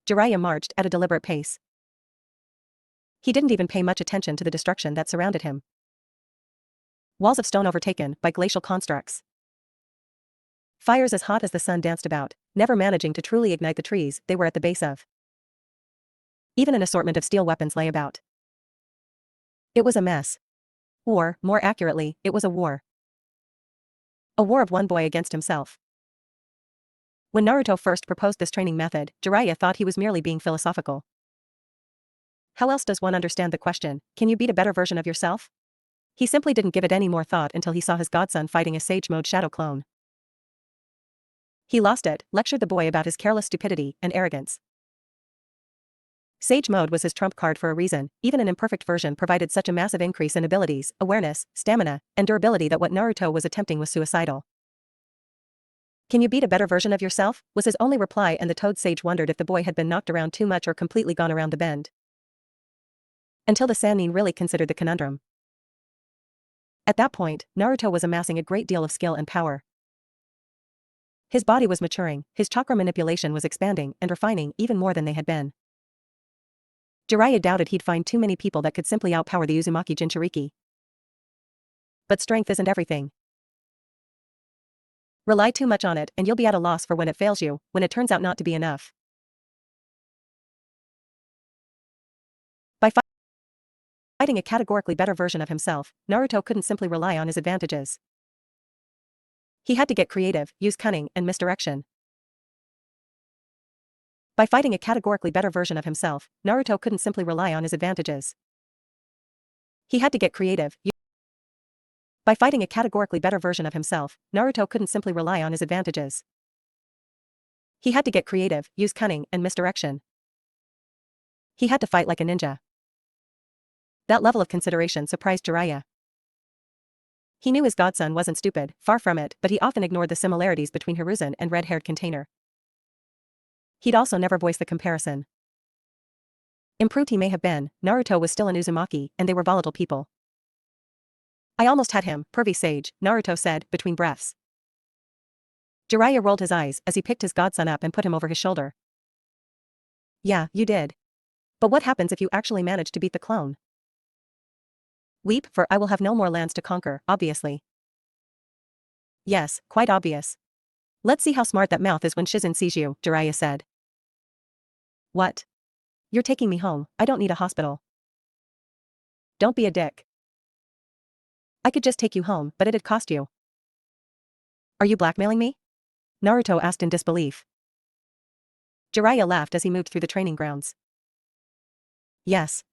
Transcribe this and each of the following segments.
Jiraiya marched at a deliberate pace. He didn't even pay much attention to the destruction that surrounded him. Walls of stone overtaken by glacial constructs. Fires as hot as the sun danced about, never managing to truly ignite the trees they were at the base of. Even an assortment of steel weapons lay about. It was a mess. Or, more accurately, it was a war. A war of one boy against himself. When Naruto first proposed this training method, Jiraiya thought he was merely being philosophical. How else does one understand the question, can you beat a better version of yourself? He simply didn't give it any more thought until he saw his godson fighting a Sage Mode shadow clone. He lost it, lectured the boy about his careless stupidity and arrogance. Sage Mode was his trump card for a reason. Even an imperfect version provided such a massive increase in abilities, awareness, stamina, and durability that what Naruto was attempting was suicidal. Can you beat a better version of yourself? Was his only reply, and the Toad Sage wondered if the boy had been knocked around too much or completely gone around the bend. Until the Sannin really considered the conundrum. At that point, Naruto was amassing a great deal of skill and power. His body was maturing, his chakra manipulation was expanding and refining even more than they had been. Jiraiya doubted he'd find too many people that could simply outpower the Uzumaki Jinchuriki. But strength isn't everything. Rely too much on it and you'll be at a loss for when it fails you, when it turns out not to be enough. By fighting a categorically better version of himself, Naruto couldn't simply rely on his advantages. He had to get creative, use cunning, and misdirection. By fighting a categorically better version of himself, Naruto couldn't simply rely on his advantages. He had to get creative. By fighting a categorically better version of himself, Naruto couldn't simply rely on his advantages. He had to get creative, use cunning, and misdirection. He had to fight like a ninja. That level of consideration surprised Jiraiya. He knew his godson wasn't stupid, far from it, but he often ignored the similarities between Hiruzen and red-haired container. He'd also never voiced the comparison. Improved he may have been, Naruto was still an Uzumaki, and they were volatile people. I almost had him, pervy sage, Naruto said, between breaths. Jiraiya rolled his eyes as he picked his godson up and put him over his shoulder. Yeah, you did. But what happens if you actually manage to beat the clone? Weep, for I will have no more lands to conquer, obviously. Yes, quite obvious. Let's see how smart that mouth is when Shizen sees you, Jiraiya said. What? You're taking me home, I don't need a hospital. Don't be a dick. I could just take you home, but it'd cost you. Are you blackmailing me? Naruto asked in disbelief. Jiraiya laughed as he moved through the training grounds. Yes.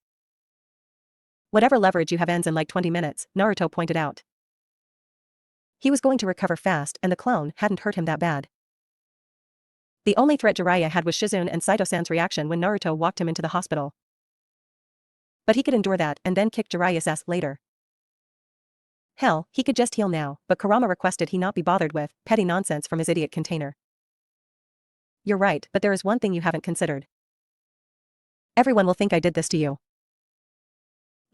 Whatever leverage you have ends in like 20 minutes, Naruto pointed out. He was going to recover fast and the clone hadn't hurt him that bad. The only threat Jiraiya had was Shizune and Saito-san's reaction when Naruto walked him into the hospital. But he could endure that and then kick Jiraiya's ass later. Hell, he could just heal now, but Kurama requested he not be bothered with petty nonsense from his idiot container. You're right, but there is one thing you haven't considered. Everyone will think I did this to you.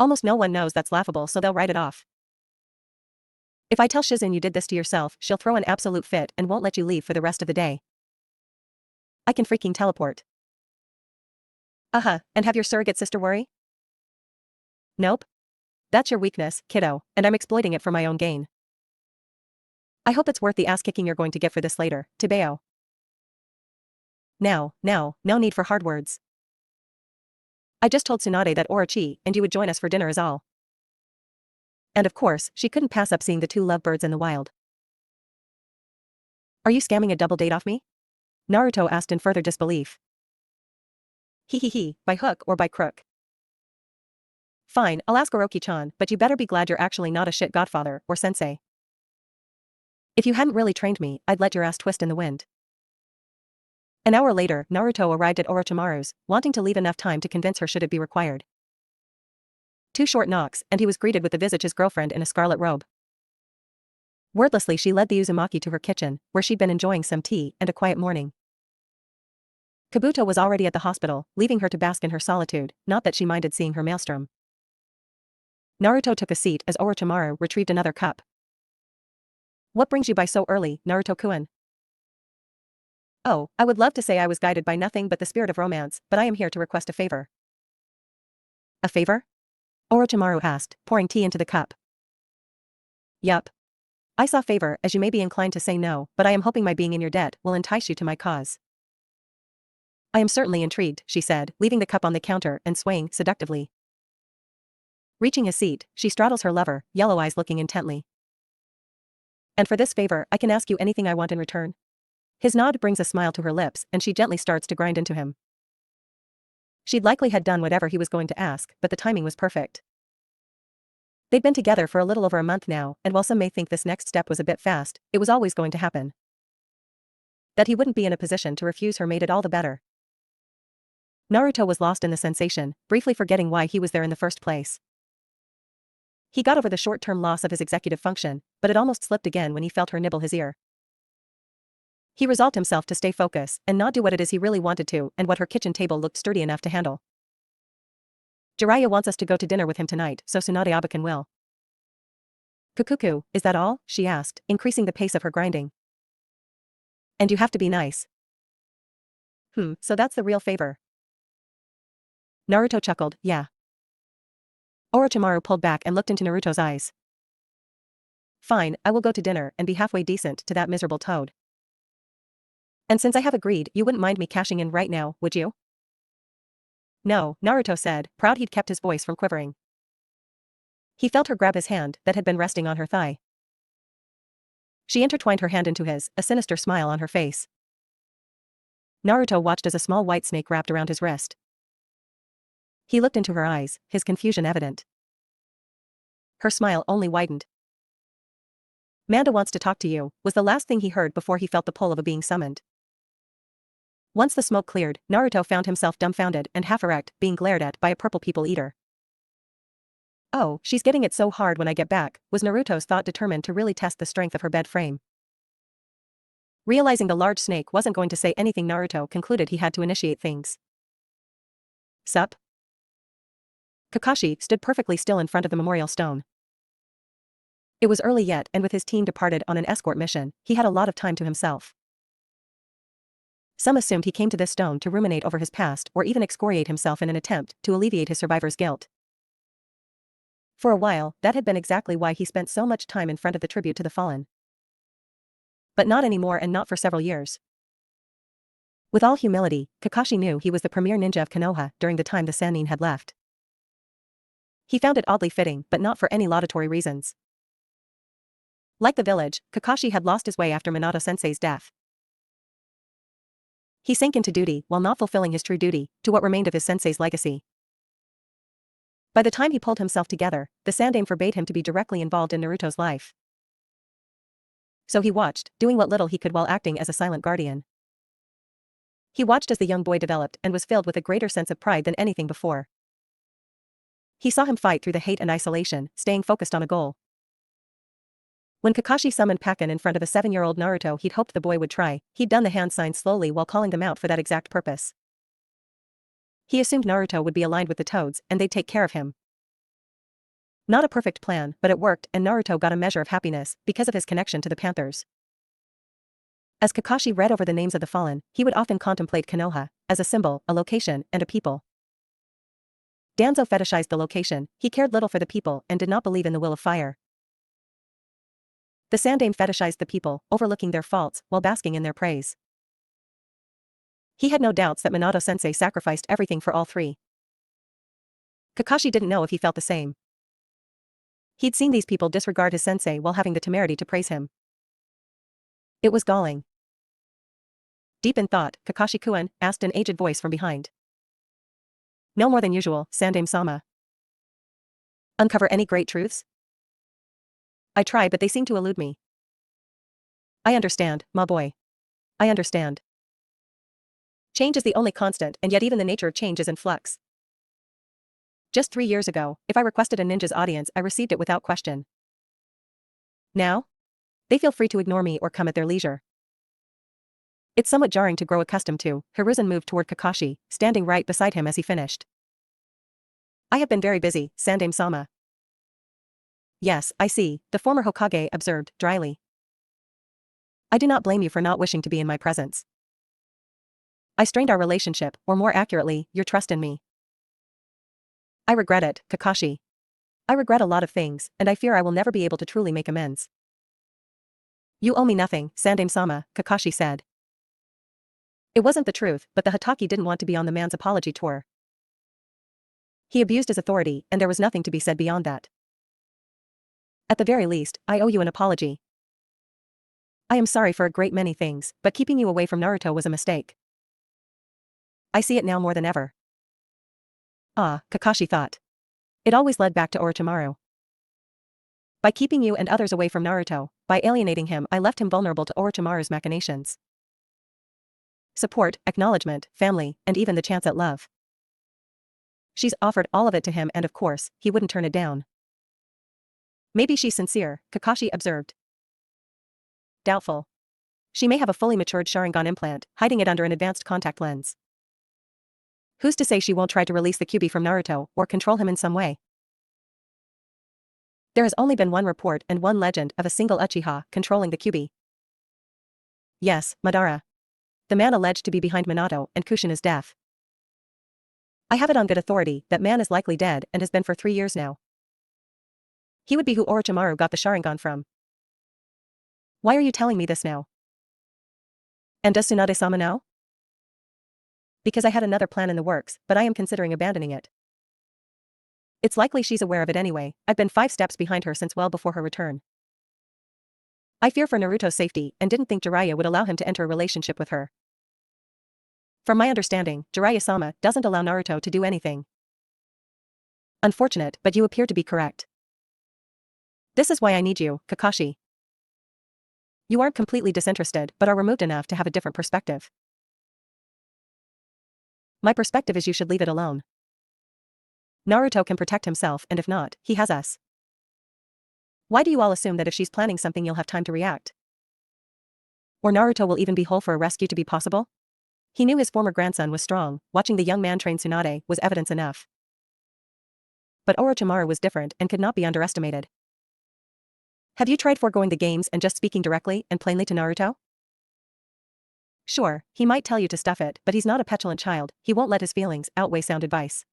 Almost no one knows that's laughable, so they'll write it off. If I tell Shizune you did this to yourself, she'll throw an absolute fit and won't let you leave for the rest of the day. I can freaking teleport. And have your surrogate sister worry? Nope. That's your weakness, kiddo, and I'm exploiting it for my own gain. I hope it's worth the ass-kicking you're going to get for this later, Tebeo. Now, no need for hard words. I just told Tsunade that Orochi and you would join us for dinner is all. And of course, she couldn't pass up seeing the two lovebirds in the wild. Are you scamming a double date off me? Naruto asked in further disbelief. By hook or by crook. Fine, I'll ask Orochi-chan, but you better be glad you're actually not a shit godfather or sensei. If you hadn't really trained me, I'd let your ass twist in the wind. An hour later, Naruto arrived at Orochimaru's, wanting to leave enough time to convince her should it be required. 2 short knocks, and he was greeted with the visage's girlfriend in a scarlet robe. Wordlessly she led the Uzumaki to her kitchen, where she'd been enjoying some tea and a quiet morning. Kabuto was already at the hospital, leaving her to bask in her solitude, not that she minded seeing her maelstrom. Naruto took a seat as Orochimaru retrieved another cup. What brings you by so early, Naruto-kun? Oh, I would love to say I was guided by nothing but the spirit of romance, but I am here to request a favor. A favor? Orochimaru asked, pouring tea into the cup. Yup. I saw favor, as you may be inclined to say no, but I am hoping my being in your debt will entice you to my cause. I am certainly intrigued, she said, leaving the cup on the counter and swaying seductively. Reaching a seat, she straddles her lover, yellow eyes looking intently. And for this favor, I can ask you anything I want in return? His nod brings a smile to her lips, and she gently starts to grind into him. She'd likely had done whatever he was going to ask, but the timing was perfect. They'd been together for a little over a month now, and while some may think this next step was a bit fast, it was always going to happen. That he wouldn't be in a position to refuse her made it all the better. Naruto was lost in the sensation, briefly forgetting why he was there in the first place. He got over the short-term loss of his executive function, but it almost slipped again when he felt her nibble his ear. He resolved himself to stay focused and not do what it is he really wanted to and what her kitchen table looked sturdy enough to handle. Jiraiya wants us to go to dinner with him tonight, so Tsunade Abakan will. Kukuku, is that all? She asked, increasing the pace of her grinding. And you have to be nice. So that's the real favor. Naruto chuckled, yeah. Orochimaru pulled back and looked into Naruto's eyes. Fine, I will go to dinner and be halfway decent to that miserable toad. And since I have agreed, you wouldn't mind me cashing in right now, would you? No, Naruto said, proud he'd kept his voice from quivering. He felt her grab his hand that had been resting on her thigh. She intertwined her hand into his, a sinister smile on her face. Naruto watched as a small white snake wrapped around his wrist. He looked into her eyes, his confusion evident. Her smile only widened. Manda wants to talk to you, was the last thing he heard before he felt the pull of a being summoned. Once the smoke cleared, Naruto found himself dumbfounded and half erect, being glared at by a purple people-eater. Oh, she's getting it so hard when I get back, was Naruto's thought, determined to really test the strength of her bed frame. Realizing the large snake wasn't going to say anything, Naruto concluded he had to initiate things. Sup? Kakashi stood perfectly still in front of the memorial stone. It was early yet, and with his team departed on an escort mission, he had a lot of time to himself. Some assumed he came to this stone to ruminate over his past or even excoriate himself in an attempt to alleviate his survivor's guilt. For a while, that had been exactly why he spent so much time in front of the tribute to the fallen. But not anymore, and not for several years. With all humility, Kakashi knew he was the premier ninja of Konoha during the time the Sannin had left. He found it oddly fitting, but not for any laudatory reasons. Like the village, Kakashi had lost his way after Minato-sensei's death. He sank into duty while not fulfilling his true duty to what remained of his sensei's legacy. By the time he pulled himself together, the Sandaime forbade him to be directly involved in Naruto's life. So he watched, doing what little he could while acting as a silent guardian. He watched as the young boy developed and was filled with a greater sense of pride than anything before. He saw him fight through the hate and isolation, staying focused on a goal. When Kakashi summoned Pakken in front of a 7-year-old Naruto he'd hoped the boy would try, he'd done the hand sign slowly while calling them out for that exact purpose. He assumed Naruto would be aligned with the Toads and they'd take care of him. Not a perfect plan, but it worked, and Naruto got a measure of happiness because of his connection to the Panthers. As Kakashi read over the names of the fallen, he would often contemplate Konoha as a symbol, a location, and a people. Danzo fetishized the location, he cared little for the people and did not believe in the will of fire. The Sandaime fetishized the people, overlooking their faults while basking in their praise. He had no doubts that Minato-sensei sacrificed everything for all three. Kakashi didn't know if he felt the same. He'd seen these people disregard his sensei while having the temerity to praise him. It was galling. Deep in thought, Kakashi-kun asked an aged voice from behind. No more than usual, Sandaime-sama. Uncover any great truths? I try, but they seem to elude me. I understand, my boy. I understand. Change is the only constant, and yet even the nature of change is in flux. Just 3 years ago, if I requested a ninja's audience, I received it without question. Now? They feel free to ignore me or come at their leisure. It's somewhat jarring to grow accustomed to. Hiruzen moved toward Kakashi, standing right beside him as he finished. I have been very busy, Sandaime-sama. Yes, I see, the former Hokage observed, dryly. I do not blame you for not wishing to be in my presence. I strained our relationship, or more accurately, your trust in me. I regret it, Kakashi. I regret a lot of things, and I fear I will never be able to truly make amends. You owe me nothing, Sandaime-sama, Kakashi said. It wasn't the truth, but the Hatake didn't want to be on the man's apology tour. He abused his authority, and there was nothing to be said beyond that. At the very least, I owe you an apology. I am sorry for a great many things, but keeping you away from Naruto was a mistake. I see it now more than ever. Ah, Kakashi thought. It always led back to Orochimaru. By keeping you and others away from Naruto, by alienating him, I left him vulnerable to Orochimaru's machinations. Support, acknowledgement, family, and even the chance at love. She's offered all of it to him and of course, he wouldn't turn it down. Maybe she's sincere, Kakashi observed. Doubtful. She may have a fully matured Sharingan implant, hiding it under an advanced contact lens. Who's to say she won't try to release the Kyuubi from Naruto, or control him in some way? There has only been one report and one legend of a single Uchiha controlling the Kyuubi. Yes, Madara. The man alleged to be behind Minato and Kushina's death. I have it on good authority that man is likely dead and has been for 3 years now. He would be who Orochimaru got the Sharingan from. Why are you telling me this now? And does Tsunade-sama know? Because I had another plan in the works, but I am considering abandoning it. It's likely she's aware of it anyway. I've been 5 steps behind her since well before her return. I fear for Naruto's safety and didn't think Jiraiya would allow him to enter a relationship with her. From my understanding, Jiraiya-sama doesn't allow Naruto to do anything. Unfortunate, but you appear to be correct. This is why I need you, Kakashi. You aren't completely disinterested but are removed enough to have a different perspective. My perspective is you should leave it alone. Naruto can protect himself and if not, he has us. Why do you all assume that if she's planning something you'll have time to react? Or Naruto will even be whole for a rescue to be possible? He knew his former grandson was strong, watching the young man train Tsunade was evidence enough. But Orochimaru was different and could not be underestimated. Have you tried foregoing the games and just speaking directly and plainly to Naruto? Sure, he might tell you to stuff it, but he's not a petulant child, he won't let his feelings outweigh sound advice.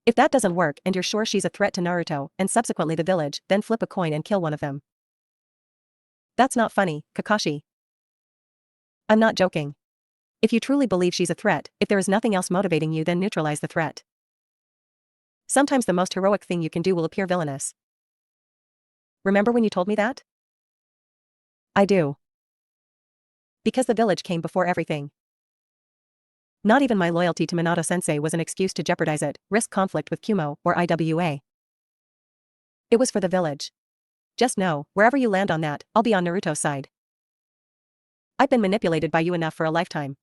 If that doesn't work and you're sure she's a threat to Naruto and subsequently the village, then flip a coin and kill one of them. That's not funny, Kakashi. I'm not joking. If you truly believe she's a threat, if there is nothing else motivating you, then neutralize the threat. Sometimes the most heroic thing you can do will appear villainous. Remember when you told me that? I do. Because the village came before everything. Not even my loyalty to Minato-sensei was an excuse to jeopardize it, risk conflict with Kumo or IWA. It was for the village. Just know, wherever you land on that, I'll be on Naruto's side. I've been manipulated by you enough for a lifetime.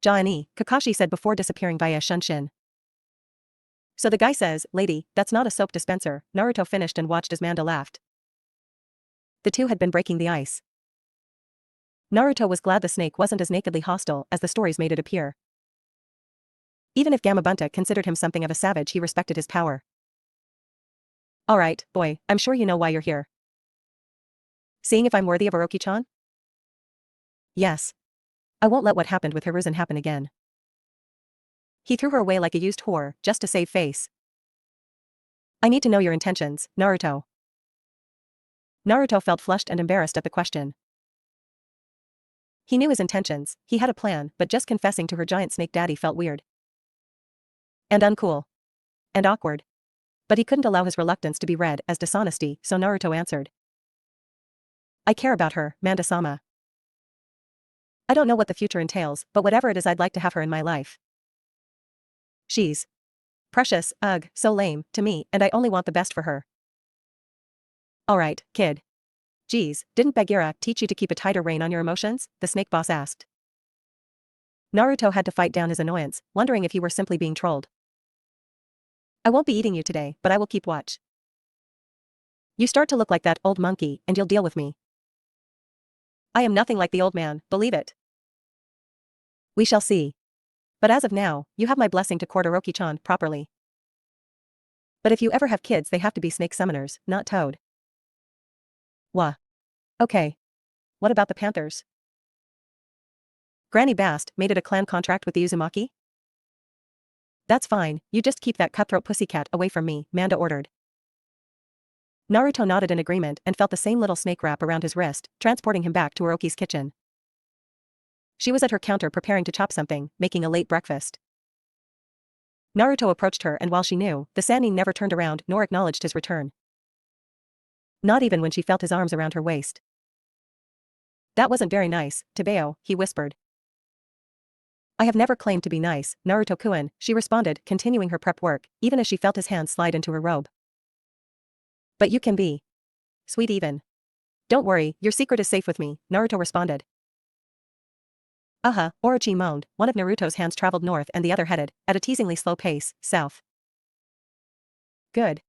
Ja-ni, Kakashi said before disappearing via Shunshin. So the guy says, lady, that's not a soap dispenser, Naruto finished and watched as Manda laughed. The two had been breaking the ice. Naruto was glad the snake wasn't as nakedly hostile as the stories made it appear. Even if Gamabunta considered him something of a savage, he respected his power. Alright, boy, I'm sure you know why you're here. Seeing if I'm worthy of Orochi-chan? Yes. I won't let what happened with Hiruzen happen again. He threw her away like a used whore, just to save face. I need to know your intentions, Naruto. Naruto felt flushed and embarrassed at the question. He knew his intentions, he had a plan, but just confessing to her giant snake daddy felt weird. And uncool. And awkward. But he couldn't allow his reluctance to be read as dishonesty, so Naruto answered. I care about her, Manda-sama. I don't know what the future entails, but whatever it is I'd like to have her in my life. She's precious, ugh, so lame, to me, and I only want the best for her. Alright, kid. Geez, didn't Bagheera teach you to keep a tighter rein on your emotions? The snake boss asked. Naruto had to fight down his annoyance, wondering if he were simply being trolled. I won't be eating you today, but I will keep watch. You start to look like that old monkey, and you'll deal with me. I am nothing like the old man, believe it. We shall see. But as of now, you have my blessing to court Orochi-chan properly. But if you ever have kids, they have to be snake summoners, not toad. Wha? Okay. What about the panthers? Granny Bast made it a clan contract with the Uzumaki? That's fine, you just keep that cutthroat pussycat away from me, Manda ordered. Naruto nodded in agreement and felt the same little snake wrap around his wrist, transporting him back to Orochi's kitchen. She was at her counter preparing to chop something, making a late breakfast. Naruto approached her and while she knew, the Sannin never turned around nor acknowledged his return. Not even when she felt his arms around her waist. That wasn't very nice, Tebeo, he whispered. I have never claimed to be nice, Naruto-kun, she responded, continuing her prep work, even as she felt his hand slide into her robe. But you can be sweet even. Don't worry, your secret is safe with me, Naruto responded. Orochi moaned, one of Naruto's hands traveled north and the other headed, at a teasingly slow pace, south. Good.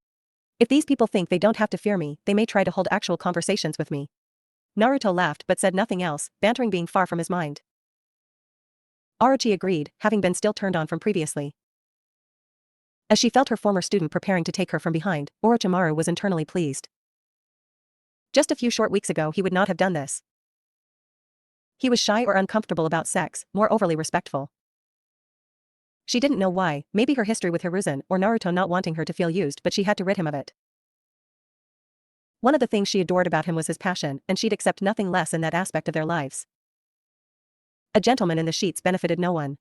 If these people think they don't have to fear me, they may try to hold actual conversations with me. Naruto laughed but said nothing else, bantering being far from his mind. Orochi agreed, having been still turned on from previously. As she felt her former student preparing to take her from behind, Orochimaru was internally pleased. Just a few short weeks ago he would not have done this. He was shy or uncomfortable about sex, more overly respectful. She didn't know why, maybe her history with Hiruzen or Naruto not wanting her to feel used, but she had to rid him of it. One of the things she adored about him was his passion, and she'd accept nothing less in that aspect of their lives. A gentleman in the sheets benefited no one.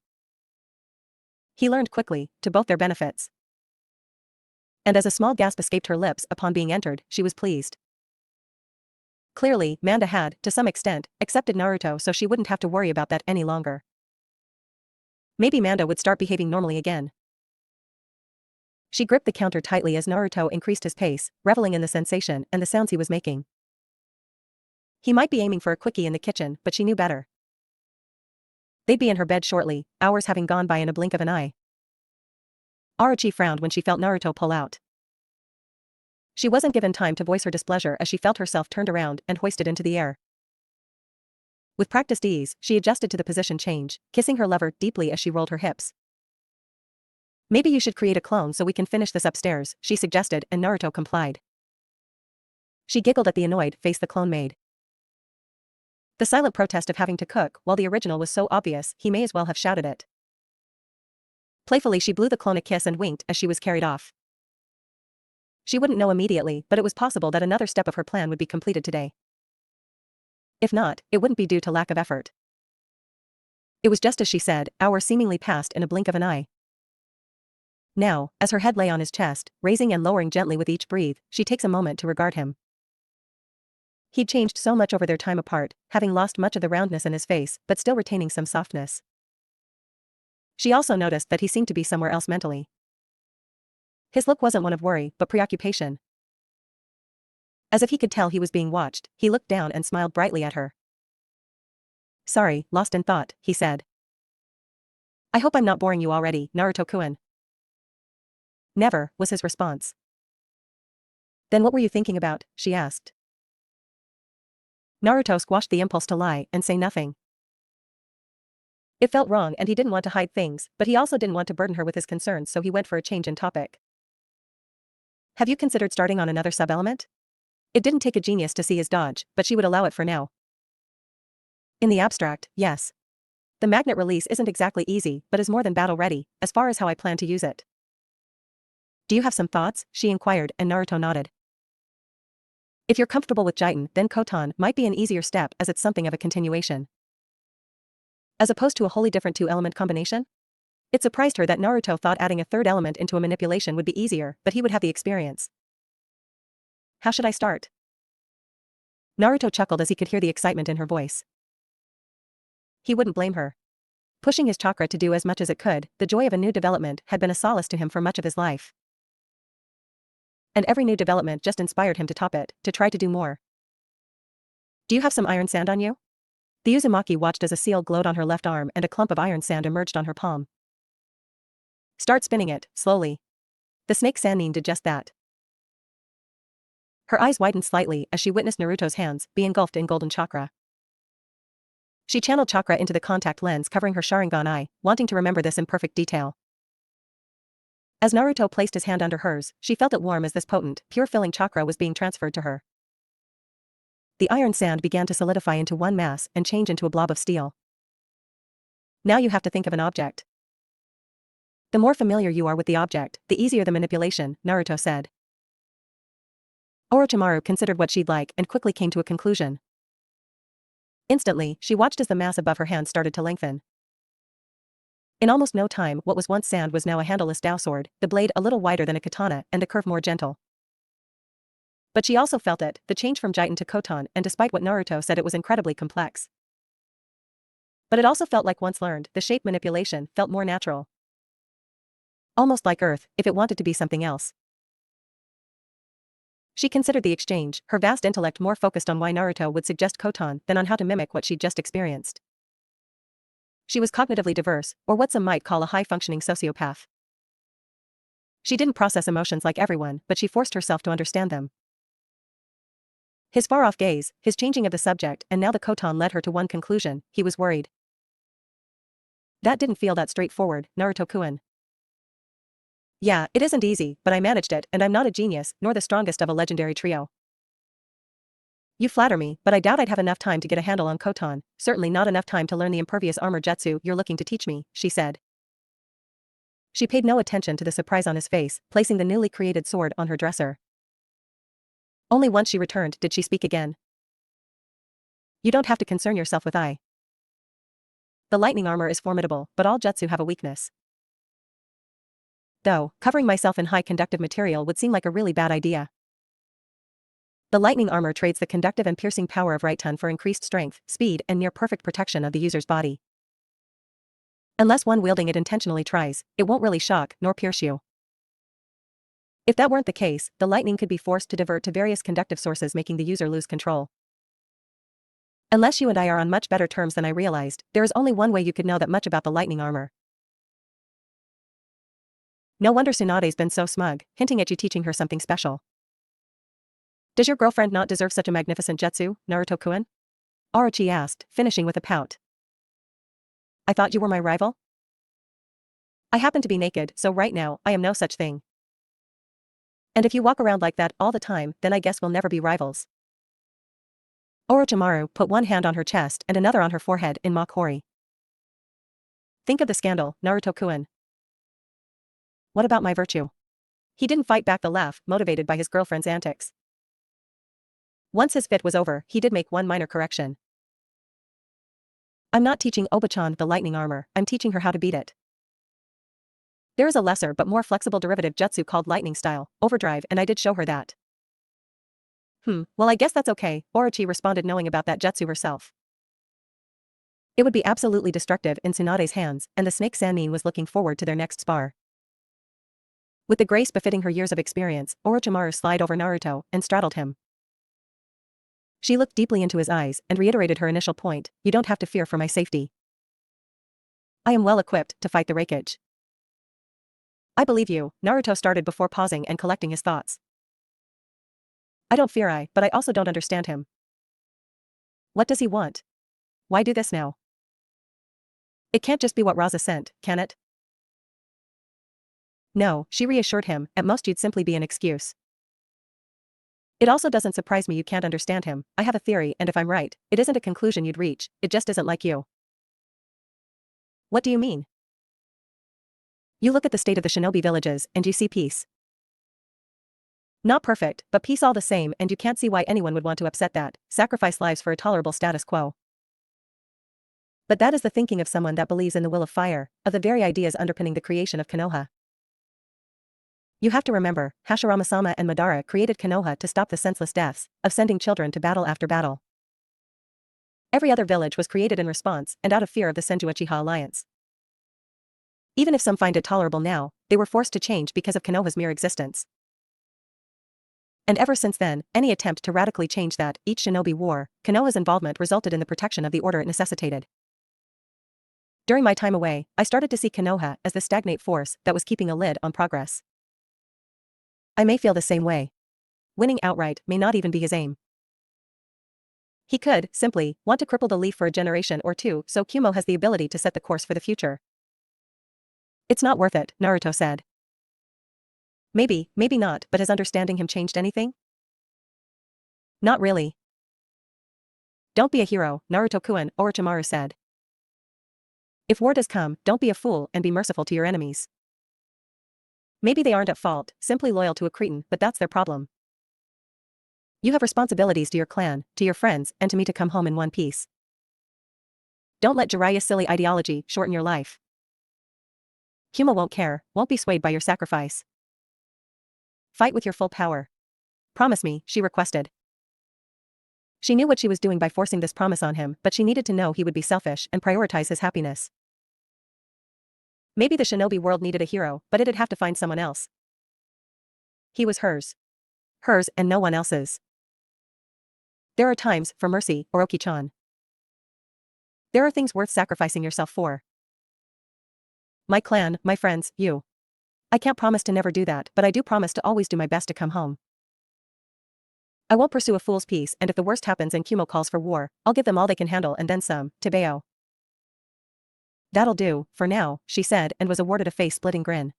He learned quickly, to both their benefits. And as a small gasp escaped her lips upon being entered, she was pleased. Clearly, Manda had, to some extent, accepted Naruto so she wouldn't have to worry about that any longer. Maybe Manda would start behaving normally again. She gripped the counter tightly as Naruto increased his pace, reveling in the sensation and the sounds he was making. He might be aiming for a quickie in the kitchen, but she knew better. They'd be in her bed shortly, hours having gone by in a blink of an eye. Orochi frowned when she felt Naruto pull out. She wasn't given time to voice her displeasure as she felt herself turned around and hoisted into the air. With practiced ease, she adjusted to the position change, kissing her lover deeply as she rolled her hips. Maybe you should create a clone so we can finish this upstairs, she suggested, and Naruto complied. She giggled at the annoyed face the clone made. The silent protest of having to cook, while the original was so obvious, he may as well have shouted it. Playfully she blew the clone a kiss and winked as she was carried off. She wouldn't know immediately, but it was possible that another step of her plan would be completed today. If not, it wouldn't be due to lack of effort. It was just as she said, hours seemingly passed in a blink of an eye. Now, as her head lay on his chest, raising and lowering gently with each breath, she takes a moment to regard him. He'd changed so much over their time apart, having lost much of the roundness in his face, but still retaining some softness. She also noticed that he seemed to be somewhere else mentally. His look wasn't one of worry, but preoccupation. As if he could tell he was being watched, he looked down and smiled brightly at her. Sorry, lost in thought, he said. I hope I'm not boring you already, Naruto-kun. Never, was his response. Then what were you thinking about, she asked. Naruto squashed the impulse to lie and say nothing. It felt wrong and he didn't want to hide things, but he also didn't want to burden her with his concerns, so he went for a change in topic. Have you considered starting on another sub-element? It didn't take a genius to see his dodge, but she would allow it for now. In the abstract, yes. The magnet release isn't exactly easy, but is more than battle-ready, as far as how I plan to use it. Do you have some thoughts? She inquired, and Naruto nodded. If you're comfortable with Jiten, then Koton might be an easier step as it's something of a continuation. As opposed to a wholly different two-element combination? It surprised her that Naruto thought adding a third element into a manipulation would be easier, but he would have the experience. How should I start? Naruto chuckled as he could hear the excitement in her voice. He wouldn't blame her. Pushing his chakra to do as much as it could, the joy of a new development had been a solace to him for much of his life. And every new development just inspired him to top it, to try to do more. Do you have some iron sand on you? The Uzumaki watched as a seal glowed on her left arm and a clump of iron sand emerged on her palm. Start spinning it, slowly. The snake Sannin did just that. Her eyes widened slightly as she witnessed Naruto's hands be engulfed in golden chakra. She channeled chakra into the contact lens covering her Sharingan eye, wanting to remember this in perfect detail. As Naruto placed his hand under hers, she felt it warm as this potent, pure-filling chakra was being transferred to her. The iron sand began to solidify into one mass and change into a blob of steel. Now you have to think of an object. The more familiar you are with the object, the easier the manipulation, Naruto said. Orochimaru considered what she'd like and quickly came to a conclusion. Instantly, she watched as the mass above her hand started to lengthen. In almost no time, what was once sand was now a handleless dao sword, the blade a little wider than a katana and the curve more gentle. But she also felt it, the change from Jitan to Koton, and despite what Naruto said, it was incredibly complex. But it also felt like once learned, the shape manipulation felt more natural. Almost like Earth, if it wanted to be something else. She considered the exchange, her vast intellect more focused on why Naruto would suggest Koton than on how to mimic what she'd just experienced. She was cognitively diverse, or what some might call a high-functioning sociopath. She didn't process emotions like everyone, but she forced herself to understand them. His far-off gaze, his changing of the subject, and now the Koton led her to one conclusion: he was worried. That didn't feel that straightforward, Naruto-kun. Yeah, it isn't easy, but I managed it, and I'm not a genius, nor the strongest of a legendary trio. You flatter me, but I doubt I'd have enough time to get a handle on Koton, certainly not enough time to learn the impervious armor jutsu you're looking to teach me, she said. She paid no attention to the surprise on his face, placing the newly created sword on her dresser. Only once she returned did she speak again. You don't have to concern yourself with I. The lightning armor is formidable, but all jutsu have a weakness. Though, covering myself in high conductive material would seem like a really bad idea. The lightning armor trades the conductive and piercing power of Raiton for increased strength, speed, and near-perfect protection of the user's body. Unless one wielding it intentionally tries, it won't really shock nor pierce you. If that weren't the case, the lightning could be forced to divert to various conductive sources, making the user lose control. Unless you and I are on much better terms than I realized, there is only one way you could know that much about the lightning armor. No wonder Tsunade's been so smug, hinting at you teaching her something special. Does your girlfriend not deserve such a magnificent jutsu, Naruto-kun? Orochi asked, finishing with a pout. I thought you were my rival? I happen to be naked, so right now, I am no such thing. And if you walk around like that all the time, then I guess we'll never be rivals. Orochimaru put one hand on her chest and another on her forehead in mock horror. Think of the scandal, Naruto-kun. What about my virtue? He didn't fight back the laugh, motivated by his girlfriend's antics. Once his fit was over, he did make one minor correction. I'm not teaching Obachan the lightning armor, I'm teaching her how to beat it. There is a lesser but more flexible derivative jutsu called lightning style, overdrive, and I did show her that. Well I guess that's okay, Orochi responded, knowing about that jutsu herself. It would be absolutely destructive in Tsunade's hands, and the snake Sannin was looking forward to their next spar. With the grace befitting her years of experience, Orochimaru slid over Naruto and straddled him. She looked deeply into his eyes and reiterated her initial point: you don't have to fear for my safety. I am well equipped to fight the Raikage. I believe you, Naruto started before pausing and collecting his thoughts. I don't fear but I also don't understand him. What does he want? Why do this now? It can't just be what Raza sent, can it? No, she reassured him, at most you'd simply be an excuse. It also doesn't surprise me you can't understand him. I have a theory, and if I'm right, it isn't a conclusion you'd reach, it just isn't like you. What do you mean? You look at the state of the shinobi villages, and you see peace. Not perfect, but peace all the same, and you can't see why anyone would want to upset that, sacrifice lives for a tolerable status quo. But that is the thinking of someone that believes in the will of fire, of the very ideas underpinning the creation of Konoha. You have to remember, Hashirama-sama and Madara created Konoha to stop the senseless deaths of sending children to battle after battle. Every other village was created in response and out of fear of the Senju Uchiha alliance. Even if some find it tolerable now, they were forced to change because of Konoha's mere existence. And ever since then, any attempt to radically change that, each shinobi war, Konoha's involvement resulted in the protection of the order it necessitated. During my time away, I started to see Konoha as the stagnate force that was keeping a lid on progress. I may feel the same way. Winning outright may not even be his aim. He could, simply, want to cripple the leaf for a generation or two, so Kumo has the ability to set the course for the future. It's not worth it, Naruto said. Maybe not, but has understanding him changed anything? Not really. Don't be a hero, Naruto-kun, Orochimaru said. If war does come, don't be a fool and be merciful to your enemies. Maybe they aren't at fault, simply loyal to a cretin, but that's their problem. You have responsibilities to your clan, to your friends, and to me to come home in one piece. Don't let Jiraiya's silly ideology shorten your life. Kuma won't care, won't be swayed by your sacrifice. Fight with your full power. Promise me, she requested. She knew what she was doing by forcing this promise on him, but she needed to know he would be selfish and prioritize his happiness. Maybe the shinobi world needed a hero, but it'd have to find someone else. He was hers. Hers and no one else's. There are times for mercy, Orochi-chan. There are things worth sacrificing yourself for. My clan, my friends, you. I can't promise to never do that, but I do promise to always do my best to come home. I won't pursue a fool's peace, and if the worst happens and Kumo calls for war, I'll give them all they can handle and then some, Tebeo. That'll do, for now, she said and was awarded a face-splitting grin.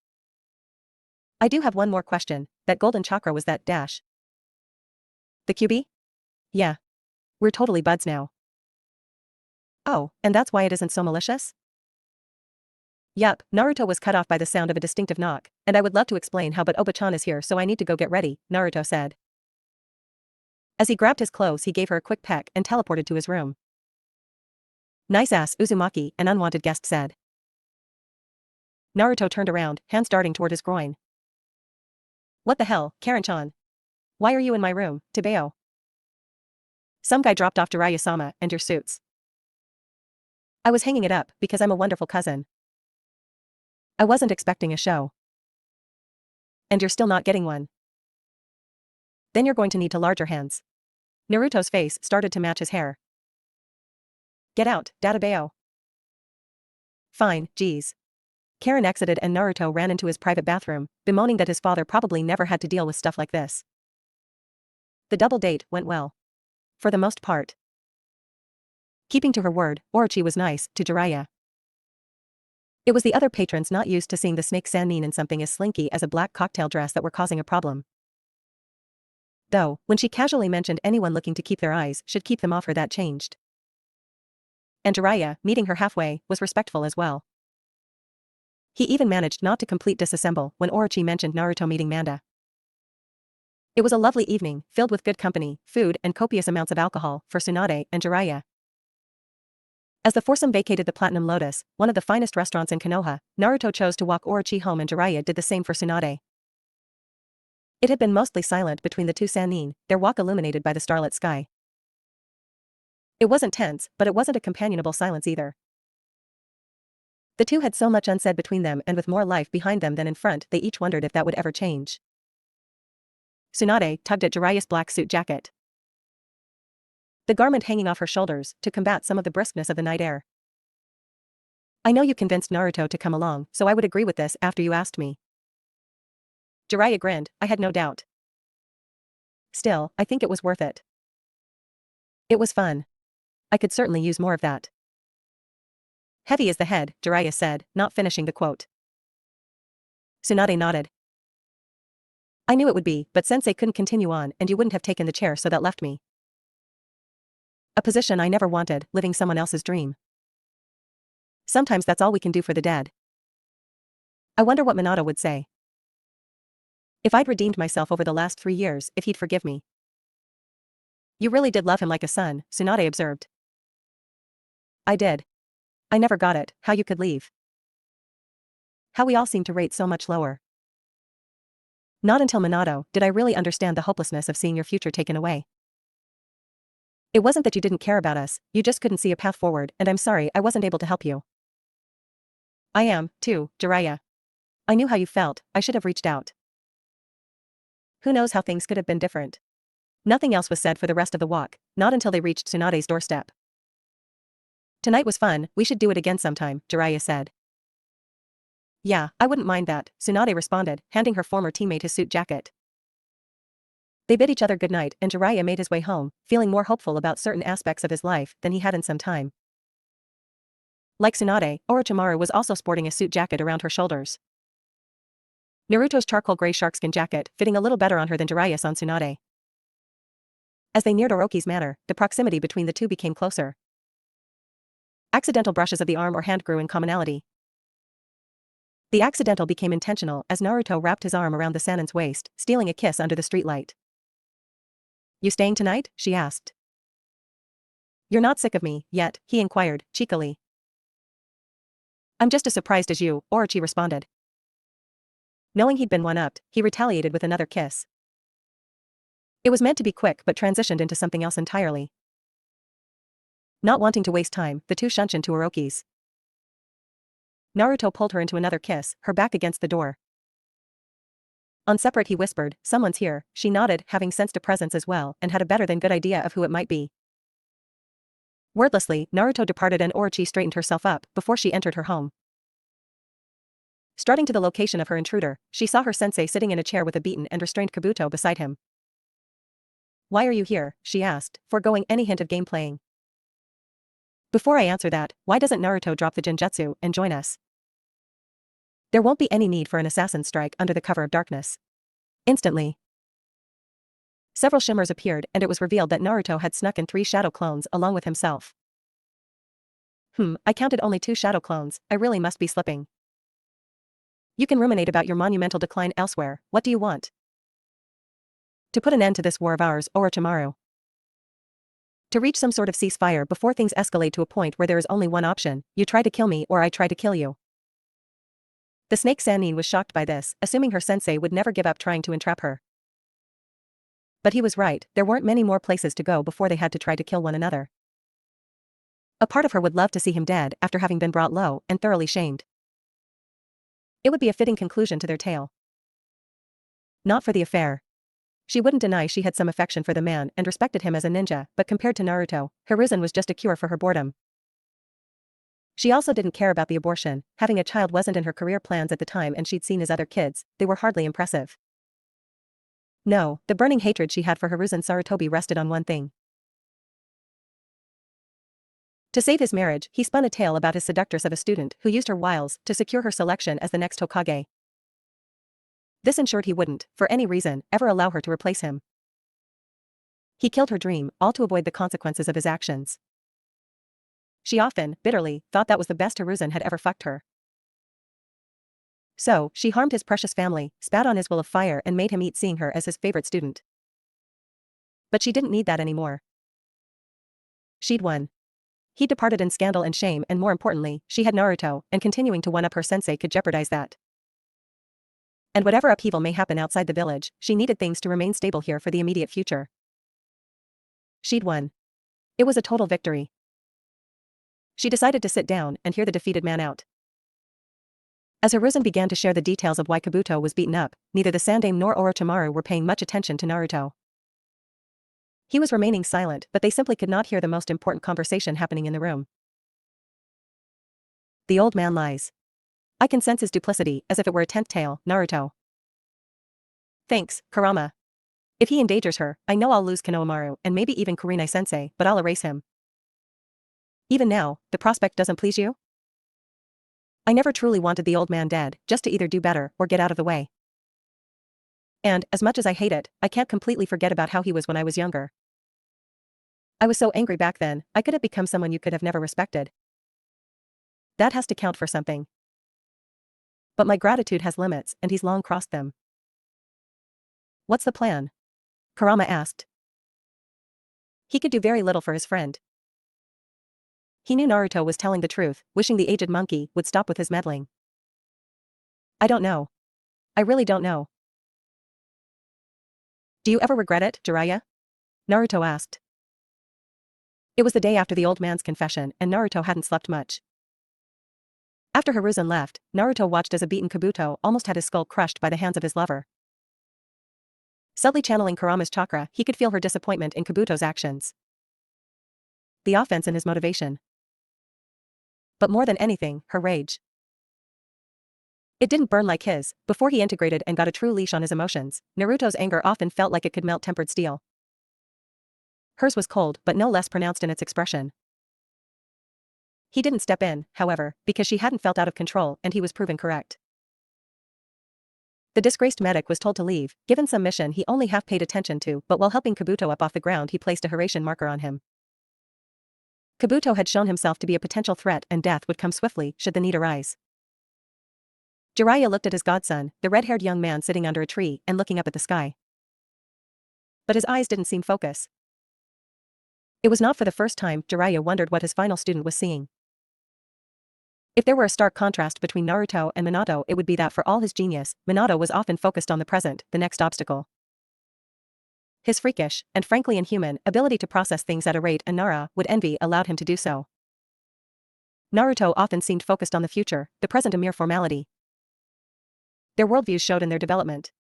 I do have one more question, that golden chakra was that dash. The QB? Yeah. We're totally buds now. Oh, and that's why it isn't so malicious? Yup, Naruto was cut off by the sound of a distinctive knock, and I would love to explain how but Oba-chan is here so I need to go get ready, Naruto said. As he grabbed his clothes he gave her a quick peck and teleported to his room. Nice ass, Uzumaki, an unwanted guest said. Naruto turned around, hands darting toward his groin. What the hell, Karen-chan? Why are you in my room, Tebeo? Some guy dropped off Jiraiya-sama and your suits. I was hanging it up because I'm a wonderful cousin. I wasn't expecting a show. And you're still not getting one. Then you're going to need to larger hands. Naruto's face started to match his hair. Get out, Databeo. Fine, geez. Karen exited and Naruto ran into his private bathroom, bemoaning that his father probably never had to deal with stuff like this. The double date went well. For the most part. Keeping to her word, Orochi was nice to Jiraiya. It was the other patrons not used to seeing the snake Sannin in something as slinky as a black cocktail dress that were causing a problem. Though, when she casually mentioned anyone looking to keep their eyes should keep them off her, that changed. And Jiraiya, meeting her halfway, was respectful as well. He even managed not to complete disassemble when Orochi mentioned Naruto meeting Manda. It was a lovely evening, filled with good company, food and copious amounts of alcohol for Tsunade and Jiraiya. As the foursome vacated the Platinum Lotus, one of the finest restaurants in Konoha, Naruto chose to walk Orochi home and Jiraiya did the same for Tsunade. It had been mostly silent between the two Sannin, their walk illuminated by the starlit sky. It wasn't tense, but it wasn't a companionable silence either. The two had so much unsaid between them, and with more life behind them than in front, they each wondered if that would ever change. Tsunade tugged at Jiraiya's black suit jacket. The garment hanging off her shoulders, to combat some of the briskness of the night air. I know you convinced Naruto to come along, so I would agree with this after you asked me. Jiraiya grinned, I had no doubt. Still, I think it was worth it. It was fun. I could certainly use more of that. Heavy is the head, Jiraiya said, not finishing the quote. Tsunade nodded. I knew it would be, but Sensei couldn't continue on and you wouldn't have taken the chair, so that left me. A position I never wanted, living someone else's dream. Sometimes that's all we can do for the dead. I wonder what Minato would say. If I'd redeemed myself over the last 3 years, if he'd forgive me. You really did love him like a son, Tsunade observed. I did. I never got it, how you could leave. How we all seem to rate so much lower. Not until Minato did I really understand the hopelessness of seeing your future taken away. It wasn't that you didn't care about us, you just couldn't see a path forward, and I'm sorry I wasn't able to help you. I am, too, Jiraiya. I knew how you felt, I should have reached out. Who knows how things could have been different. Nothing else was said for the rest of the walk, not until they reached Tsunade's doorstep. Tonight was fun, we should do it again sometime, Jiraiya said. Yeah, I wouldn't mind that, Tsunade responded, handing her former teammate his suit jacket. They bid each other goodnight and Jiraiya made his way home, feeling more hopeful about certain aspects of his life than he had in some time. Like Tsunade, Orochimaru was also sporting a suit jacket around her shoulders. Naruto's charcoal gray sharkskin jacket fitting a little better on her than Jiraiya's on Tsunade. As they neared Orochi's manor, the proximity between the two became closer. Accidental brushes of the arm or hand grew in commonality. The accidental became intentional as Naruto wrapped his arm around the Sanin's waist, stealing a kiss under the streetlight. "You staying tonight?" she asked. "You're not sick of me, yet?" he inquired, cheekily. "I'm just as surprised as you," Orochi responded. Knowing he'd been one-upped, he retaliated with another kiss. It was meant to be quick but transitioned into something else entirely. Not wanting to waste time, the two shunshed into Orochi's. Naruto pulled her into another kiss, her back against the door. On separate he whispered, "Someone's here." She nodded, having sensed a presence as well, and had a better-than-good idea of who it might be. Wordlessly, Naruto departed and Orochi straightened herself up before she entered her home. Strutting to the location of her intruder, she saw her sensei sitting in a chair with a beaten and restrained Kabuto beside him. "Why are you here?" she asked, foregoing any hint of game playing. "Before I answer that, why doesn't Naruto drop the genjutsu and join us? There won't be any need for an assassin strike under the cover of darkness." Instantly, several shimmers appeared and it was revealed that Naruto had snuck in 3 shadow clones along with himself. I counted only 2 shadow clones, I really must be slipping. You can ruminate about your monumental decline elsewhere, what do you want? To put an end to this war of ours, Orochimaru. To reach some sort of ceasefire before things escalate to a point where there is only one option, you try to kill me or I try to kill you. The snake Sannin was shocked by this, assuming her sensei would never give up trying to entrap her. But he was right, there weren't many more places to go before they had to try to kill one another. A part of her would love to see him dead after having been brought low and thoroughly shamed. It would be a fitting conclusion to their tale. Not for the affair. She wouldn't deny she had some affection for the man and respected him as a ninja, but compared to Naruto, Hiruzen was just a cure for her boredom. She also didn't care about the abortion, having a child wasn't in her career plans at the time and she'd seen his other kids, they were hardly impressive. No, the burning hatred she had for Hiruzen Sarutobi rested on one thing. To save his marriage, he spun a tale about his seductress of a student who used her wiles to secure her selection as the next Hokage. This ensured he wouldn't, for any reason, ever allow her to replace him. He killed her dream, all to avoid the consequences of his actions. She often, bitterly, thought that was the best Hiruzen had ever fucked her. So, she harmed his precious family, spat on his will of fire and made him eat seeing her as his favorite student. But she didn't need that anymore. She'd won. He departed in scandal and shame and more importantly, she had Naruto, and continuing to one-up her sensei could jeopardize that. And whatever upheaval may happen outside the village, she needed things to remain stable here for the immediate future. She'd won. It was a total victory. She decided to sit down and hear the defeated man out. As Hiruzen began to share the details of why Kabuto was beaten up, neither the Sandaime nor Orochimaru were paying much attention to Naruto. He was remaining silent, but they simply could not hear the most important conversation happening in the room. The old man lies. I can sense his duplicity, as if it were a 10th tale, Naruto. Thanks, Kurama. If he endangers her, I know I'll lose Konohamaru and maybe even Kurenai-sensei, but I'll erase him. Even now, the prospect doesn't please you? I never truly wanted the old man dead, just to either do better or get out of the way. And, as much as I hate it, I can't completely forget about how he was when I was younger. I was so angry back then, I could have become someone you could have never respected. That has to count for something. But my gratitude has limits, and he's long crossed them. What's the plan? Kurama asked. He could do very little for his friend. He knew Naruto was telling the truth, wishing the aged monkey would stop with his meddling. I don't know. I really don't know. Do you ever regret it, Jiraiya? Naruto asked. It was the day after the old man's confession, and Naruto hadn't slept much. After Hiruzen left, Naruto watched as a beaten Kabuto almost had his skull crushed by the hands of his lover. Subtly channeling Kurama's chakra, he could feel her disappointment in Kabuto's actions. The offense in his motivation. But more than anything, her rage. It didn't burn like his. Before he integrated and got a true leash on his emotions, Naruto's anger often felt like it could melt tempered steel. Hers was cold but no less pronounced in its expression. He didn't step in, however, because she hadn't felt out of control and he was proven correct. The disgraced medic was told to leave, given some mission he only half paid attention to, but while helping Kabuto up off the ground he placed a Hiraishin marker on him. Kabuto had shown himself to be a potential threat and death would come swiftly should the need arise. Jiraiya looked at his godson, the red-haired young man sitting under a tree and looking up at the sky. But his eyes didn't seem focused. It was not for the first time Jiraiya wondered what his final student was seeing. If there were a stark contrast between Naruto and Minato, it would be that for all his genius, Minato was often focused on the present, the next obstacle. His freakish, and frankly inhuman, ability to process things at a rate Nara would envy allowed him to do so. Naruto often seemed focused on the future, the present a mere formality. Their worldviews showed in their development.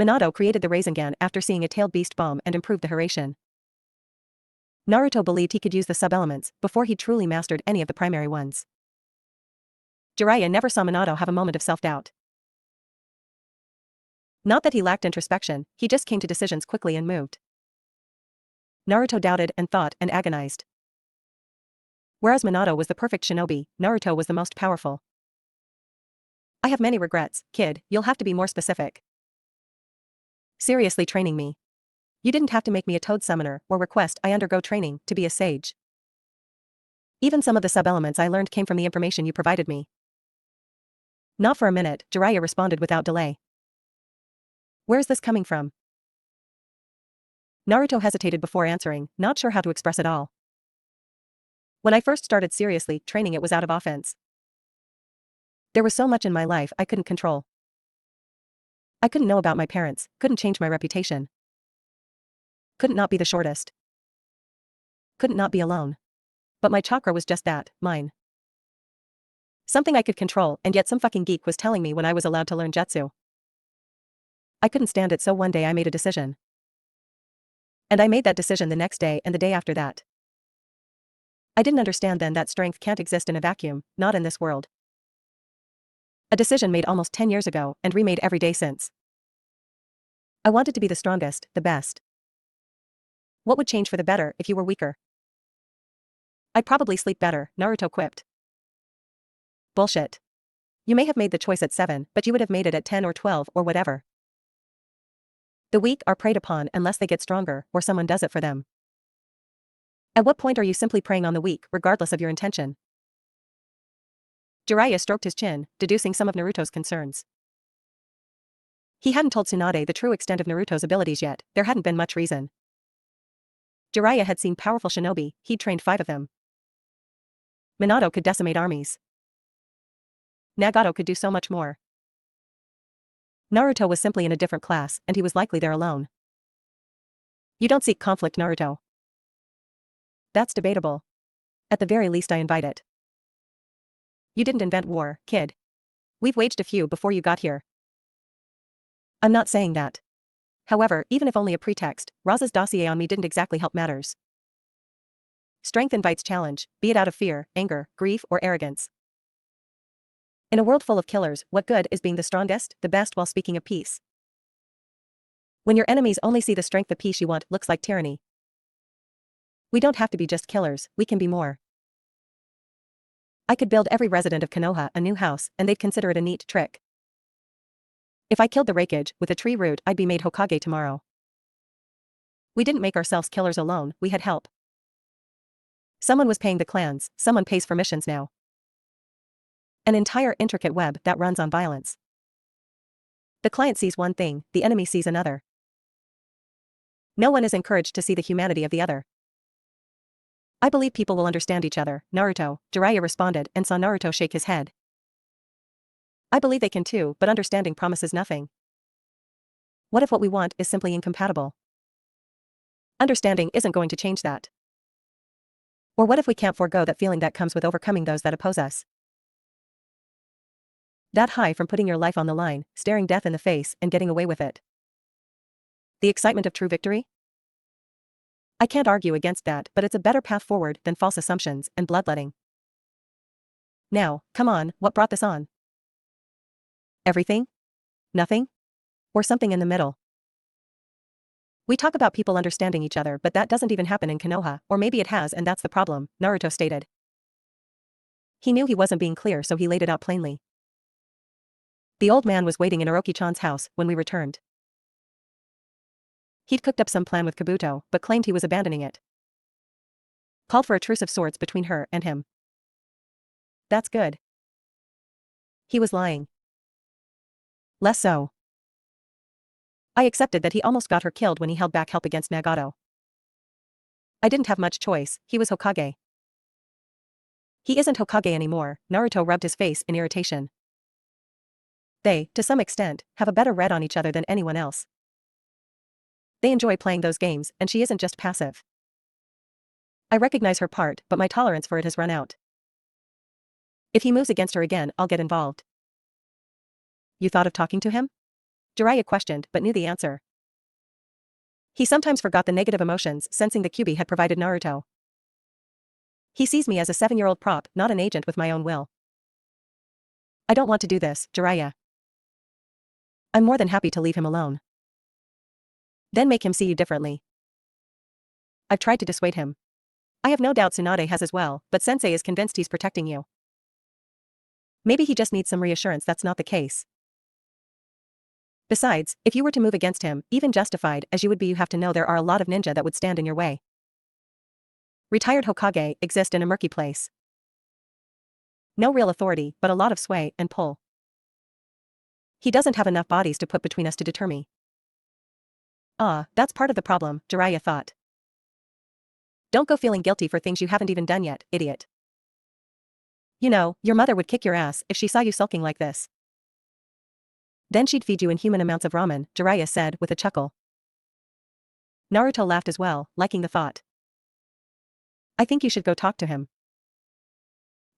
Minato created the Rasengan after seeing a tailed beast bomb and improved the Hiraishin. Naruto believed he could use the sub-elements before he truly mastered any of the primary ones. Jiraiya never saw Minato have a moment of self-doubt. Not that he lacked introspection, he just came to decisions quickly and moved. Naruto doubted and thought and agonized. Whereas Minato was the perfect shinobi, Naruto was the most powerful. I have many regrets, kid, you'll have to be more specific. Seriously training me. You didn't have to make me a toad summoner or request I undergo training to be a sage. Even some of the sub-elements I learned came from the information you provided me. Not for a minute, Jiraiya responded without delay. Where's this coming from? Naruto hesitated before answering, not sure how to express it all. When I first started seriously training, it was out of offense. There was so much in my life I couldn't control. I couldn't know about my parents, couldn't change my reputation. Couldn't not be the shortest. Couldn't not be alone. But my chakra was just that, mine. Something I could control, and yet some fucking geek was telling me when I was allowed to learn jutsu. I couldn't stand it, so one day I made a decision. And I made that decision the next day and the day after that. I didn't understand then that strength can't exist in a vacuum, not in this world. A decision made almost 10 years ago and remade every day since. I wanted to be the strongest, the best. What would change for the better if you were weaker? I'd probably sleep better, Naruto quipped. Bullshit. You may have made the choice at 7, but you would have made it at 10 or 12 or whatever. The weak are preyed upon unless they get stronger or someone does it for them. At what point are you simply preying on the weak, regardless of your intention? Jiraiya stroked his chin, deducing some of Naruto's concerns. He hadn't told Tsunade the true extent of Naruto's abilities yet, there hadn't been much reason. Jiraiya had seen powerful shinobi, he'd trained 5 of them. Minato could decimate armies. Nagato could do so much more. Naruto was simply in a different class, and he was likely there alone. You don't seek conflict, Naruto. That's debatable. At the very least I invite it. You didn't invent war, kid. We've waged a few before you got here. I'm not saying that. However, even if only a pretext, Raza's dossier on me didn't exactly help matters. Strength invites challenge, be it out of fear, anger, grief, or arrogance. In a world full of killers, what good is being the strongest, the best while speaking of peace? When your enemies only see the strength the peace you want looks like tyranny. We don't have to be just killers, we can be more. I could build every resident of Konoha a new house, and they'd consider it a neat trick. If I killed the Raikage with a tree root, I'd be made Hokage tomorrow. We didn't make ourselves killers alone, we had help. Someone was paying the clans, someone pays for missions now. An entire intricate web that runs on violence. The client sees one thing, the enemy sees another. No one is encouraged to see the humanity of the other. I believe people will understand each other, Naruto, Jiraiya responded and saw Naruto shake his head. I believe they can too, but understanding promises nothing. What if what we want is simply incompatible? Understanding isn't going to change that. Or what if we can't forego that feeling that comes with overcoming those that oppose us? That high from putting your life on the line, staring death in the face, and getting away with it. The excitement of true victory? I can't argue against that, but it's a better path forward than false assumptions and bloodletting. Now, come on, what brought this on? Everything? Nothing? Or something in the middle? We talk about people understanding each other, but that doesn't even happen in Konoha, or maybe it has and that's the problem, Naruto stated. He knew he wasn't being clear, so he laid it out plainly. The old man was waiting in Orochi-chan's house when we returned. He'd cooked up some plan with Kabuto, but claimed he was abandoning it. called for a truce of sorts between her and him. That's good. He was lying. Less so. I accepted that he almost got her killed when he held back help against Nagato. I didn't have much choice, he was Hokage. He isn't Hokage anymore, Naruto rubbed his face in irritation. They, to some extent, have a better read on each other than anyone else. They enjoy playing those games, and she isn't just passive. I recognize her part, but my tolerance for it has run out. If he moves against her again, I'll get involved. You thought of talking to him? Jiraiya questioned, but knew the answer. He sometimes forgot the negative emotions sensing the Kyuubi had provided Naruto. He sees me as a 7-year-old prop, not an agent with my own will. I don't want to do this, Jiraiya. I'm more than happy to leave him alone. Then make him see you differently. I've tried to dissuade him. I have no doubt Tsunade has as well, but Sensei is convinced he's protecting you. Maybe he just needs some reassurance that's not the case. Besides, if you were to move against him, even justified as you would be, you have to know there are a lot of ninja that would stand in your way. Retired Hokage exist in a murky place. No real authority, but a lot of sway and pull. He doesn't have enough bodies to put between us to deter me. That's part of the problem, Jiraiya thought. Don't go feeling guilty for things you haven't even done yet, idiot. You know, your mother would kick your ass if she saw you sulking like this. Then she'd feed you inhuman amounts of ramen, Jiraiya said with a chuckle. Naruto laughed as well, liking the thought. I think you should go talk to him.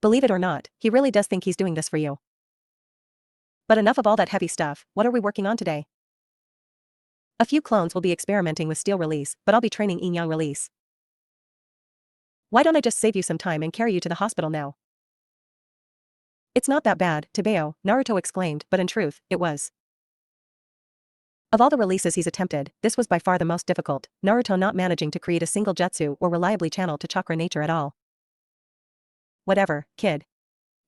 Believe it or not, he really does think he's doing this for you. But enough of all that heavy stuff, what are we working on today? A few clones will be experimenting with steel release, but I'll be training yin-yang release. Why don't I just save you some time and carry you to the hospital now? It's not that bad, Tebeo, Naruto exclaimed, but in truth, it was. Of all the releases he's attempted, this was by far the most difficult, Naruto not managing to create a single jutsu or reliably channel to chakra nature at all. Whatever, kid.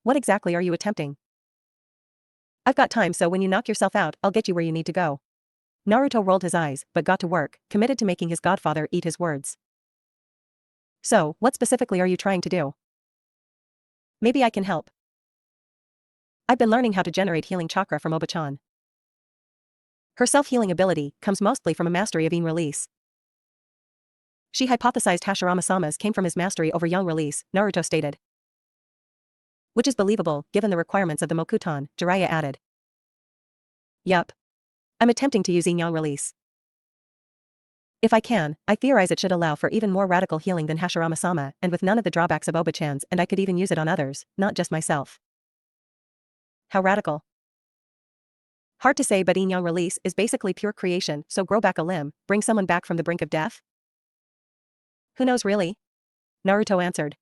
What exactly are you attempting? I've got time, so when you knock yourself out, I'll get you where you need to go. Naruto rolled his eyes, but got to work, committed to making his godfather eat his words. So, what specifically are you trying to do? Maybe I can help. I've been learning how to generate healing chakra from Oba-chan. Her self-healing ability comes mostly from a mastery of yin release. She hypothesized Hashirama-sama's came from his mastery over yang release, Naruto stated. Which is believable, given the requirements of the Mokuton, Jiraiya added. Yup. I'm attempting to use yin-yang release. If I can, I theorize it should allow for even more radical healing than Hashirama-sama, and with none of the drawbacks of Oba-chan's, and I could even use it on others, not just myself. How radical? Hard to say, but yin-yang release is basically pure creation, so grow back a limb, bring someone back from the brink of death? Who knows really? Naruto answered.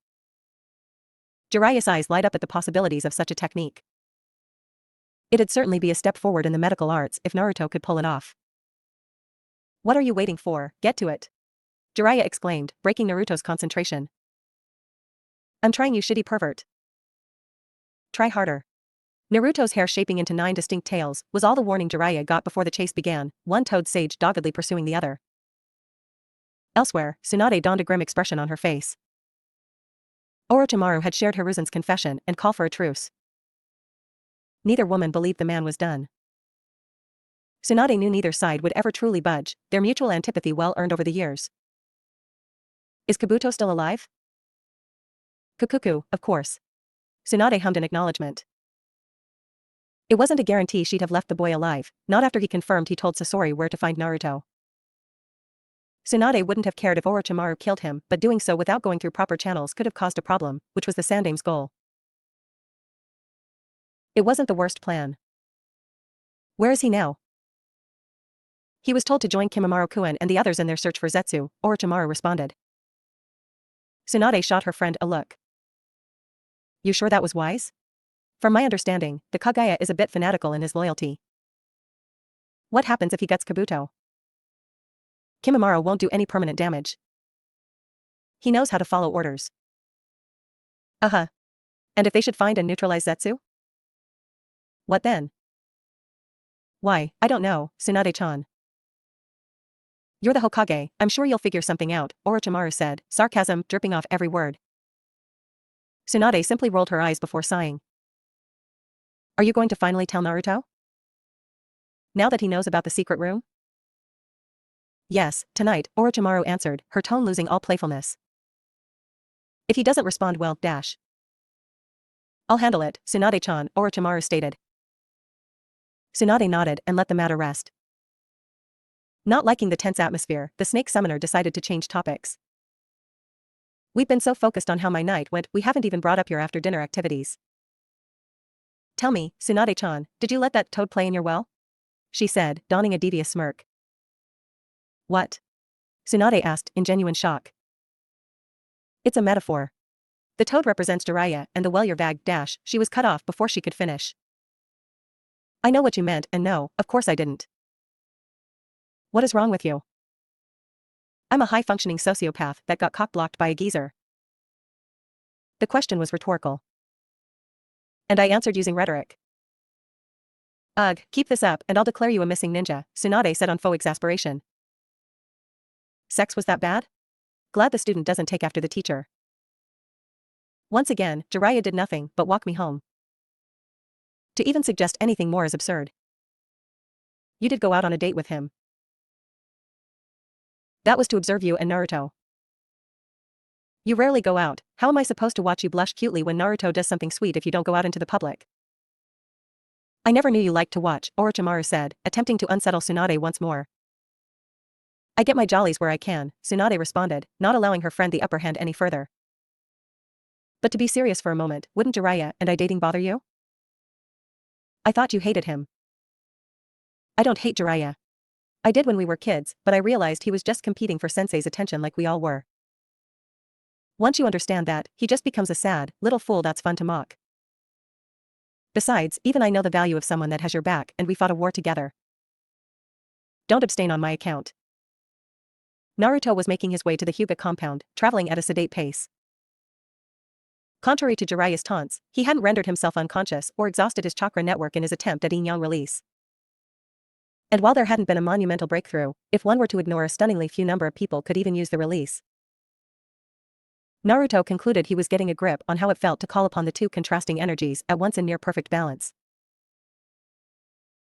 Jiraiya's eyes light up at the possibilities of such a technique. It'd certainly be a step forward in the medical arts if Naruto could pull it off. What are you waiting for? Get to it. Jiraiya exclaimed, breaking Naruto's concentration. I'm trying, you shitty pervert. Try harder. Naruto's hair shaping into 9 distinct tails was all the warning Jiraiya got before the chase began, one toad sage doggedly pursuing the other. Elsewhere, Tsunade donned a grim expression on her face. Orochimaru had shared Hiruzen's confession and call for a truce. Neither woman believed the man was done. Tsunade knew neither side would ever truly budge, their mutual antipathy well earned over the years. Is Kabuto still alive? Kukuku, of course. Tsunade hummed in acknowledgement. It wasn't a guarantee she'd have left the boy alive, not after he confirmed he told Sasori where to find Naruto. Tsunade wouldn't have cared if Orochimaru killed him, but doing so without going through proper channels could have caused a problem, which was the Sandame's goal. It wasn't the worst plan. Where is he now? He was told to join Kimimaro-kun and the others in their search for Zetsu, Orochimaru responded. Tsunade shot her friend a look. You sure that was wise? From my understanding, the Kaguya is a bit fanatical in his loyalty. What happens if he gets Kabuto? Kimimaro won't do any permanent damage. He knows how to follow orders. And if they should find and neutralize Zetsu? What then? Why, I don't know, Tsunade-chan. You're the Hokage, I'm sure you'll figure something out, Orochimaru said, sarcasm dripping off every word. Tsunade simply rolled her eyes before sighing. Are you going to finally tell Naruto? Now that he knows about the secret room? Yes, tonight, Orochimaru answered, her tone losing all playfulness. If he doesn't respond well, dash. I'll handle it, Tsunade-chan, Orochimaru stated. Tsunade nodded and let the matter rest. Not liking the tense atmosphere, the snake summoner decided to change topics. We've been so focused on how my night went, we haven't even brought up your after-dinner activities. Tell me, Tsunade-chan, did you let that toad play in your well? She said, donning a devious smirk. What? Tsunade asked, in genuine shock. It's a metaphor. The toad represents Jiraiya, and the well your vag dash, she was cut off before she could finish. I know what you meant, and no, of course I didn't. What is wrong with you? I'm a high-functioning sociopath that got cock-blocked by a geezer. The question was rhetorical. And I answered using rhetoric. Ugh, keep this up and I'll declare you a missing ninja, Tsunade said on faux exasperation. Sex was that bad? Glad the student doesn't take after the teacher. Once again, Jiraiya did nothing but walk me home. To even suggest anything more is absurd. You did go out on a date with him. That was to observe you and Naruto. You rarely go out, how am I supposed to watch you blush cutely when Naruto does something sweet if you don't go out into the public? I never knew you liked to watch, Orochimaru said, attempting to unsettle Tsunade once more. I get my jollies where I can, Tsunade responded, not allowing her friend the upper hand any further. But to be serious for a moment, wouldn't Jiraiya and I dating bother you? I thought you hated him. I don't hate Jiraiya. I did when we were kids, but I realized he was just competing for Sensei's attention like we all were. Once you understand that, he just becomes a sad, little fool that's fun to mock. Besides, even I know the value of someone that has your back and we fought a war together. Don't abstain on my account. Naruto was making his way to the Hyuga compound, traveling at a sedate pace. Contrary to Jiraiya's taunts, he hadn't rendered himself unconscious or exhausted his chakra network in his attempt at yin-yang release. And while there hadn't been a monumental breakthrough, if one were to ignore a stunningly few number of people could even use the release, Naruto concluded he was getting a grip on how it felt to call upon the two contrasting energies at once in near-perfect balance.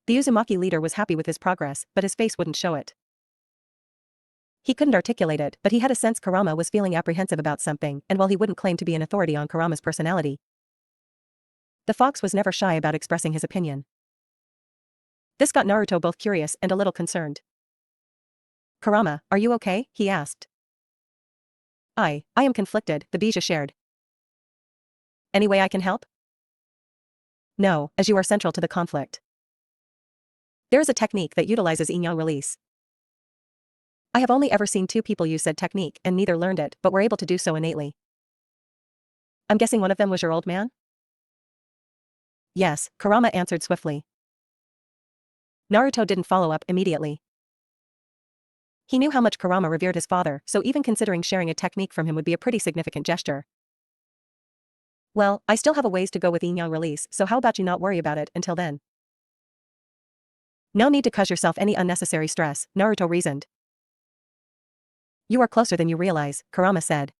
The Uzumaki leader was happy with his progress, but his face wouldn't show it. He couldn't articulate it, but he had a sense Kurama was feeling apprehensive about something, and while he wouldn't claim to be an authority on Kurama's personality, the fox was never shy about expressing his opinion. This got Naruto both curious and a little concerned. Kurama, are you okay? He asked. I am conflicted, the Bija shared. Any way I can help? No, as you are central to the conflict. There is a technique that utilizes yin-yang release. I have only ever seen two people use said technique and neither learned it but were able to do so innately. I'm guessing one of them was your old man? Yes, Kurama answered swiftly. Naruto didn't follow up immediately. He knew how much Kurama revered his father, so even considering sharing a technique from him would be a pretty significant gesture. Well, I still have a ways to go with yin-yang release, so how about you not worry about it until then? No need to cause yourself any unnecessary stress, Naruto reasoned. You are closer than you realize, Kurama said.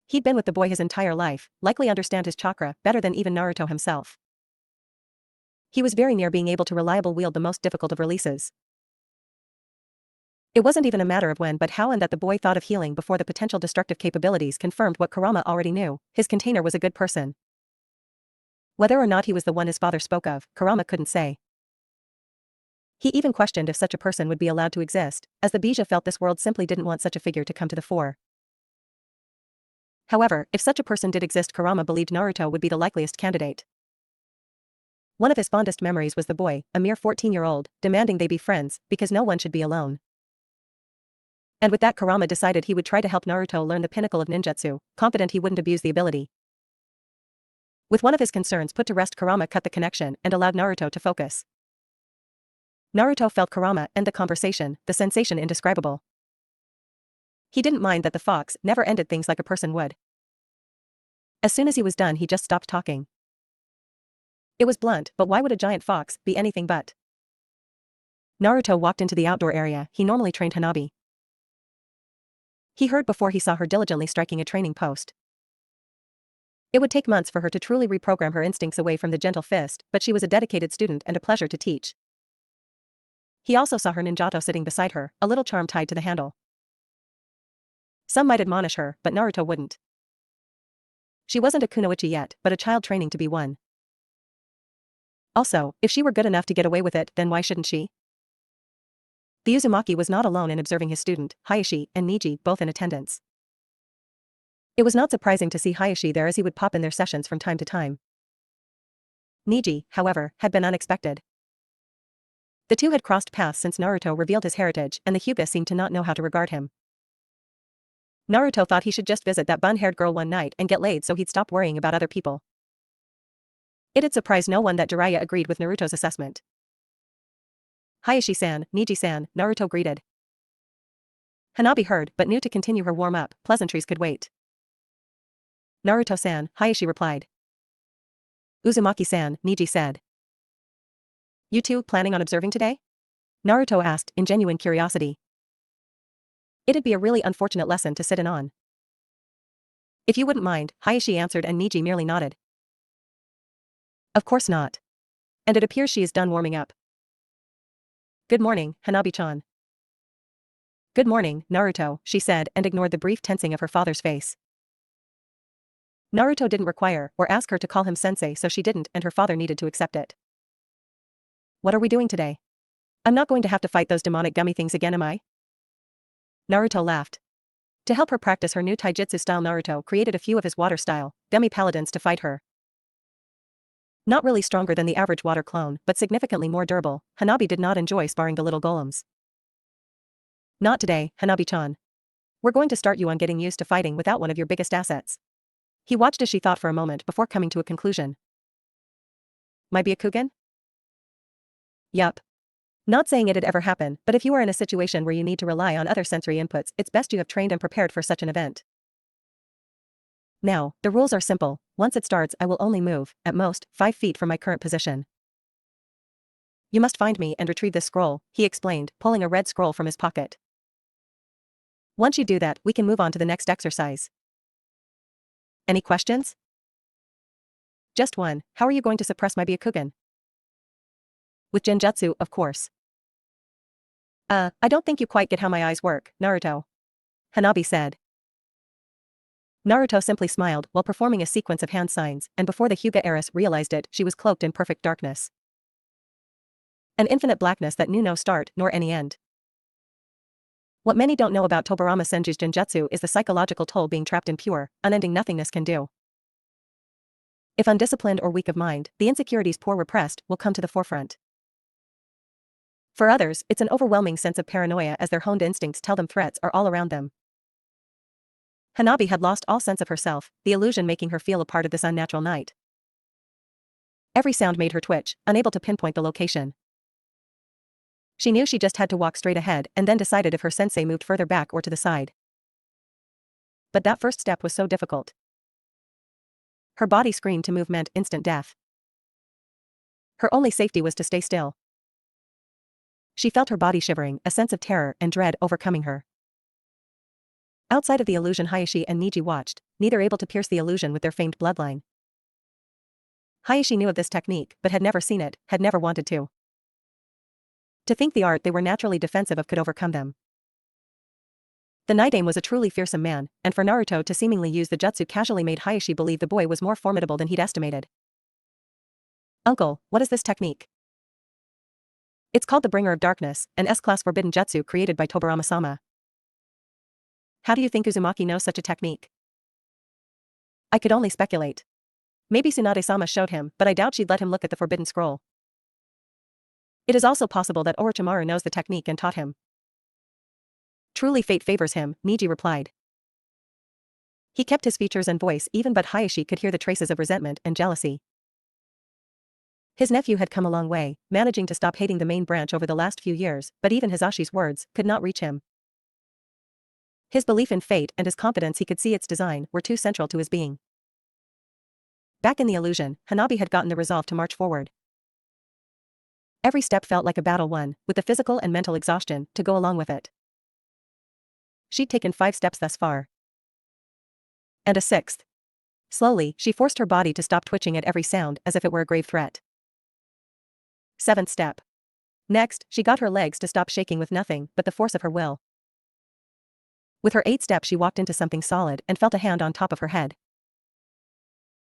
He'd been with the boy his entire life, likely understand his chakra better than even Naruto himself. He was very near being able to reliably wield the most difficult of releases. It wasn't even a matter of when but how, and that the boy thought of healing before the potential destructive capabilities confirmed what Kurama already knew: his container was a good person. Whether or not he was the one his father spoke of, Kurama couldn't say. He even questioned if such a person would be allowed to exist, as the Bija felt this world simply didn't want such a figure to come to the fore. However, if such a person did exist, Kurama believed Naruto would be the likeliest candidate. One of his fondest memories was the boy, a mere 14-year-old, demanding they be friends, because no one should be alone. And with that, Kurama decided he would try to help Naruto learn the pinnacle of ninjutsu, confident he wouldn't abuse the ability. With one of his concerns put to rest, Kurama cut the connection and allowed Naruto to focus. Naruto felt Kurama end the conversation, the sensation indescribable. He didn't mind that the fox never ended things like a person would. As soon as he was done, he just stopped talking. It was blunt, but why would a giant fox be anything but? Naruto walked into the outdoor area he normally trained Hanabi. He heard before he saw her diligently striking a training post. It would take months for her to truly reprogram her instincts away from the gentle fist, but she was a dedicated student and a pleasure to teach. He also saw her ninjato sitting beside her, a little charm tied to the handle. Some might admonish her, but Naruto wouldn't. She wasn't a kunoichi yet, but a child training to be one. Also, if she were good enough to get away with it, then why shouldn't she? The Uzumaki was not alone in observing his student, Hayashi, and Niji, both in attendance. It was not surprising to see Hayashi there as he would pop in their sessions from time to time. Niji, however, had been unexpected. The two had crossed paths since Naruto revealed his heritage, and the Hyuga seemed to not know how to regard him. Naruto thought he should just visit that bun-haired girl one night and get laid so he'd stop worrying about other people. It had surprised no one that Jiraiya agreed with Naruto's assessment. Hayashi-san, Niji-san, Naruto greeted. Hanabi heard but knew to continue her warm-up, pleasantries could wait. Naruto-san, Hayashi replied. Uzumaki-san, Niji said. You two planning on observing today? Naruto asked, in genuine curiosity. It'd be a really unfortunate lesson to sit in on. If you wouldn't mind, Hayashi answered and Niji merely nodded. Of course not. And it appears she is done warming up. Good morning, Hanabi-chan. Good morning, Naruto, she said and ignored the brief tensing of her father's face. Naruto didn't require or ask her to call him sensei, so she didn't, and her father needed to accept it. What are we doing today? I'm not going to have to fight those demonic gummy things again, am I? Naruto laughed. To help her practice her new taijutsu style, Naruto created a few of his water style, gummy paladins to fight her. Not really stronger than the average water clone, but significantly more durable, Hanabi did not enjoy sparring the little golems. Not today, Hanabi-chan. We're going to start you on getting used to fighting without one of your biggest assets. He watched as she thought for a moment before coming to a conclusion. My Byakugan? Yup. Not saying it'd ever happen, but if you are in a situation where you need to rely on other sensory inputs, it's best you have trained and prepared for such an event. Now, the rules are simple. Once it starts, I will only move, at most, 5 feet from my current position. You must find me and retrieve this scroll, he explained, pulling a red scroll from his pocket. Once you do that, we can move on to the next exercise. Any questions? Just one. How are you going to suppress my Byakugan? With Genjutsu, of course. I don't think you quite get how my eyes work, Naruto. Hanabi said. Naruto simply smiled while performing a sequence of hand signs, and before the Hyuga heiress realized it, she was cloaked in perfect darkness. An infinite blackness that knew no start nor any end. What many don't know about Tobirama Senju's Genjutsu is the psychological toll being trapped in pure, unending nothingness can do. If undisciplined or weak of mind, the insecurities poor repressed will come to the forefront. For others, it's an overwhelming sense of paranoia as their honed instincts tell them threats are all around them. Hanabi had lost all sense of herself, the illusion making her feel a part of this unnatural night. Every sound made her twitch, unable to pinpoint the location. She knew she just had to walk straight ahead and then decided if her sensei moved further back or to the side. But that first step was so difficult. Her body screamed to move meant instant death. Her only safety was to stay still. She felt her body shivering, a sense of terror and dread overcoming her. Outside of the illusion, Hayashi and Niji watched, neither able to pierce the illusion with their famed bloodline. Hayashi knew of this technique but had never seen it, had never wanted to. To think the art they were naturally defensive of could overcome them. The night aim was a truly fearsome man, and for Naruto to seemingly use the jutsu casually made Hayashi believe the boy was more formidable than he'd estimated. Uncle, what is this technique? It's called the Bringer of Darkness, an S-class forbidden jutsu created by Tobirama-sama. How do you think Uzumaki knows such a technique? I could only speculate. Maybe Tsunade-sama showed him, but I doubt she'd let him look at the forbidden scroll. It is also possible that Orochimaru knows the technique and taught him. Truly fate favors him, Niji replied. He kept his features and voice even, but Hayashi could hear the traces of resentment and jealousy. His nephew had come a long way, managing to stop hating the main branch over the last few years, but even Hisashi's words could not reach him. His belief in fate and his confidence he could see its design were too central to his being. Back in the illusion, Hanabi had gotten the resolve to march forward. Every step felt like a battle won, with the physical and mental exhaustion to go along with it. She'd taken 5 steps thus far. And a 6th. Slowly, she forced her body to stop twitching at every sound as if it were a grave threat. 7th step. Next, she got her legs to stop shaking with nothing but the force of her will. With her 8th step, she walked into something solid and felt a hand on top of her head.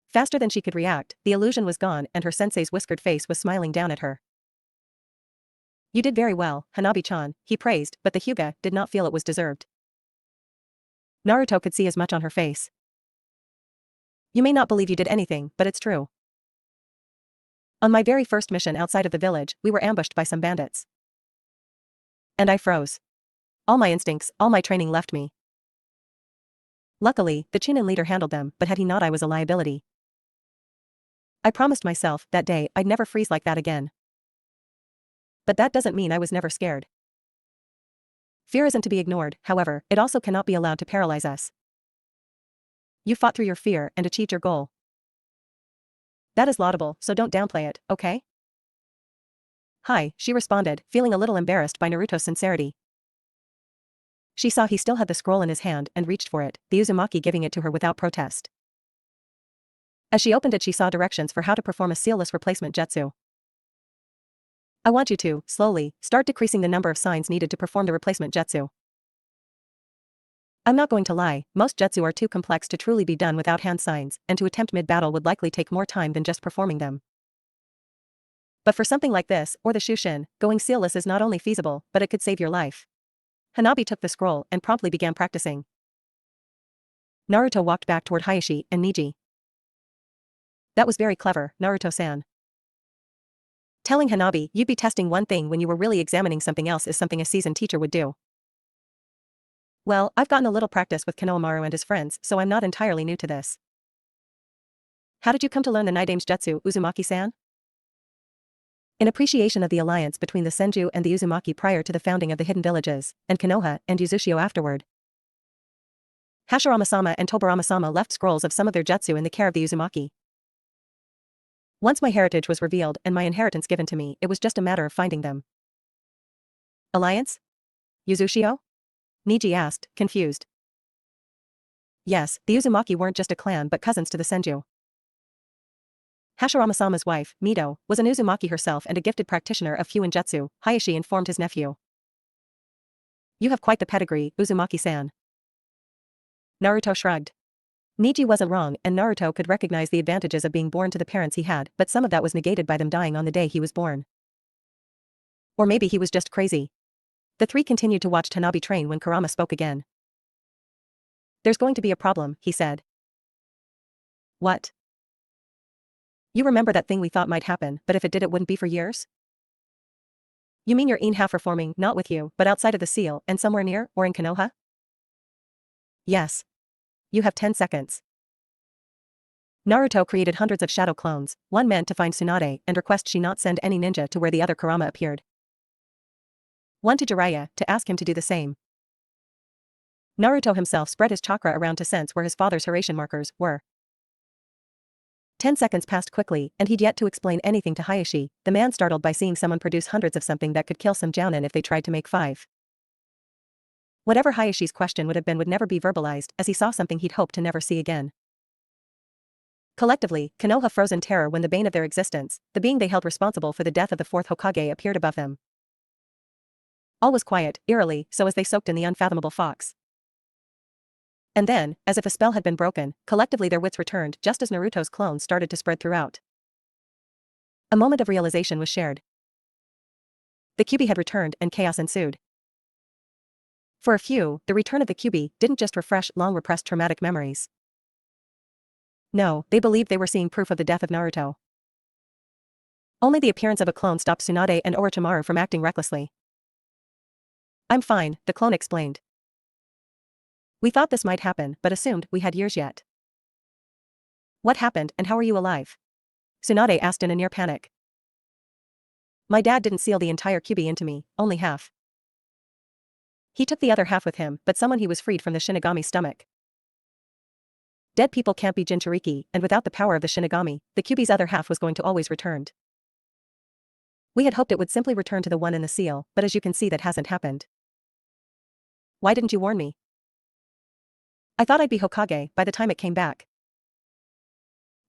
Faster than she could react, the illusion was gone and her sensei's whiskered face was smiling down at her. You did very well, Hanabi-chan, he praised, but the Hyuga did not feel it was deserved. Naruto could see as much on her face. You may not believe you did anything, but it's true. On my very first mission outside of the village, we were ambushed by some bandits. And I froze. All my instincts, all my training left me. Luckily, the Chunin leader handled them, but had he not, I was a liability. I promised myself, that day, I'd never freeze like that again. But that doesn't mean I was never scared. Fear isn't to be ignored, however, it also cannot be allowed to paralyze us. You fought through your fear and achieved your goal. That is laudable, so don't downplay it, okay? Hi, she responded, feeling a little embarrassed by Naruto's sincerity. She saw he still had the scroll in his hand and reached for it, the Uzumaki giving it to her without protest. As she opened it, she saw directions for how to perform a sealless replacement jutsu. I want you to, slowly, start decreasing the number of signs needed to perform the replacement jutsu. I'm not going to lie, most jutsu are too complex to truly be done without hand signs, and to attempt mid-battle would likely take more time than just performing them. But for something like this, or the Shushin, going sealless is not only feasible, but it could save your life. Hanabi took the scroll and promptly began practicing. Naruto walked back toward Hayashi and Niji. That was very clever, Naruto-san. Telling Hanabi you'd be testing one thing when you were really examining something else is something a seasoned teacher would do. Well, I've gotten a little practice with Konohamaru and his friends, so I'm not entirely new to this. How did you come to learn the Nidame's jutsu, Uzumaki-san? In appreciation of the alliance between the Senju and the Uzumaki prior to the founding of the hidden villages, and Konoha and Uzushio afterward. Hashirama-sama and Tobarama-sama left scrolls of some of their jutsu in the care of the Uzumaki. Once my heritage was revealed and my inheritance given to me, it was just a matter of finding them. Alliance? Uzushio? Niji asked, confused. Yes, the Uzumaki weren't just a clan but cousins to the Senju. Hashirama-sama's wife, Mito, was an Uzumaki herself and a gifted practitioner of Fuinjutsu, Hayashi informed his nephew. You have quite the pedigree, Uzumaki-san. Naruto shrugged. Niji wasn't wrong, and Naruto could recognize the advantages of being born to the parents he had, but some of that was negated by them dying on the day he was born. Or maybe he was just crazy. The three continued to watch Tanabe train when Kurama spoke again. There's going to be a problem, he said. What? You remember that thing we thought might happen, but if it did it wouldn't be for years? You mean your half reforming, not with you, but outside of the seal, and somewhere near, or in Konoha? Yes. You have 10 seconds. Naruto created hundreds of shadow clones, one meant to find Tsunade and request she not send any ninja to where the other Kurama appeared. One to Jiraiya, to ask him to do the same. Naruto himself spread his chakra around to sense where his father's Hiraishin markers were. 10 seconds passed quickly, and he'd yet to explain anything to Hayashi, the man startled by seeing someone produce hundreds of something that could kill some jounin if they tried to make 5. Whatever Hayashi's question would have been would never be verbalized, as he saw something he'd hoped to never see again. Collectively, Konoha froze in terror when the bane of their existence, the being they held responsible for the death of the 4th Hokage, appeared above them. All was quiet, eerily, so as they soaked in the unfathomable fox. And then, as if a spell had been broken, collectively their wits returned just as Naruto's clones started to spread throughout. A moment of realization was shared. The Kyuubi had returned and chaos ensued. For a few, the return of the Kyuubi didn't just refresh long-repressed traumatic memories. No, they believed they were seeing proof of the death of Naruto. Only the appearance of a clone stopped Tsunade and Orochimaru from acting recklessly. I'm fine, the clone explained. We thought this might happen, but assumed we had years yet. What happened, and how are you alive? Tsunade asked in a near panic. My dad didn't seal the entire Kyuubi into me, only half. He took the other half with him, but someone he was freed from the Shinigami's stomach. Dead people can't be Jinchuriki, and without the power of the Shinigami, the Kyuubi's other half was going to always return. We had hoped it would simply return to the one in the seal, but as you can see that hasn't happened. Why didn't you warn me? I thought I'd be Hokage by the time it came back.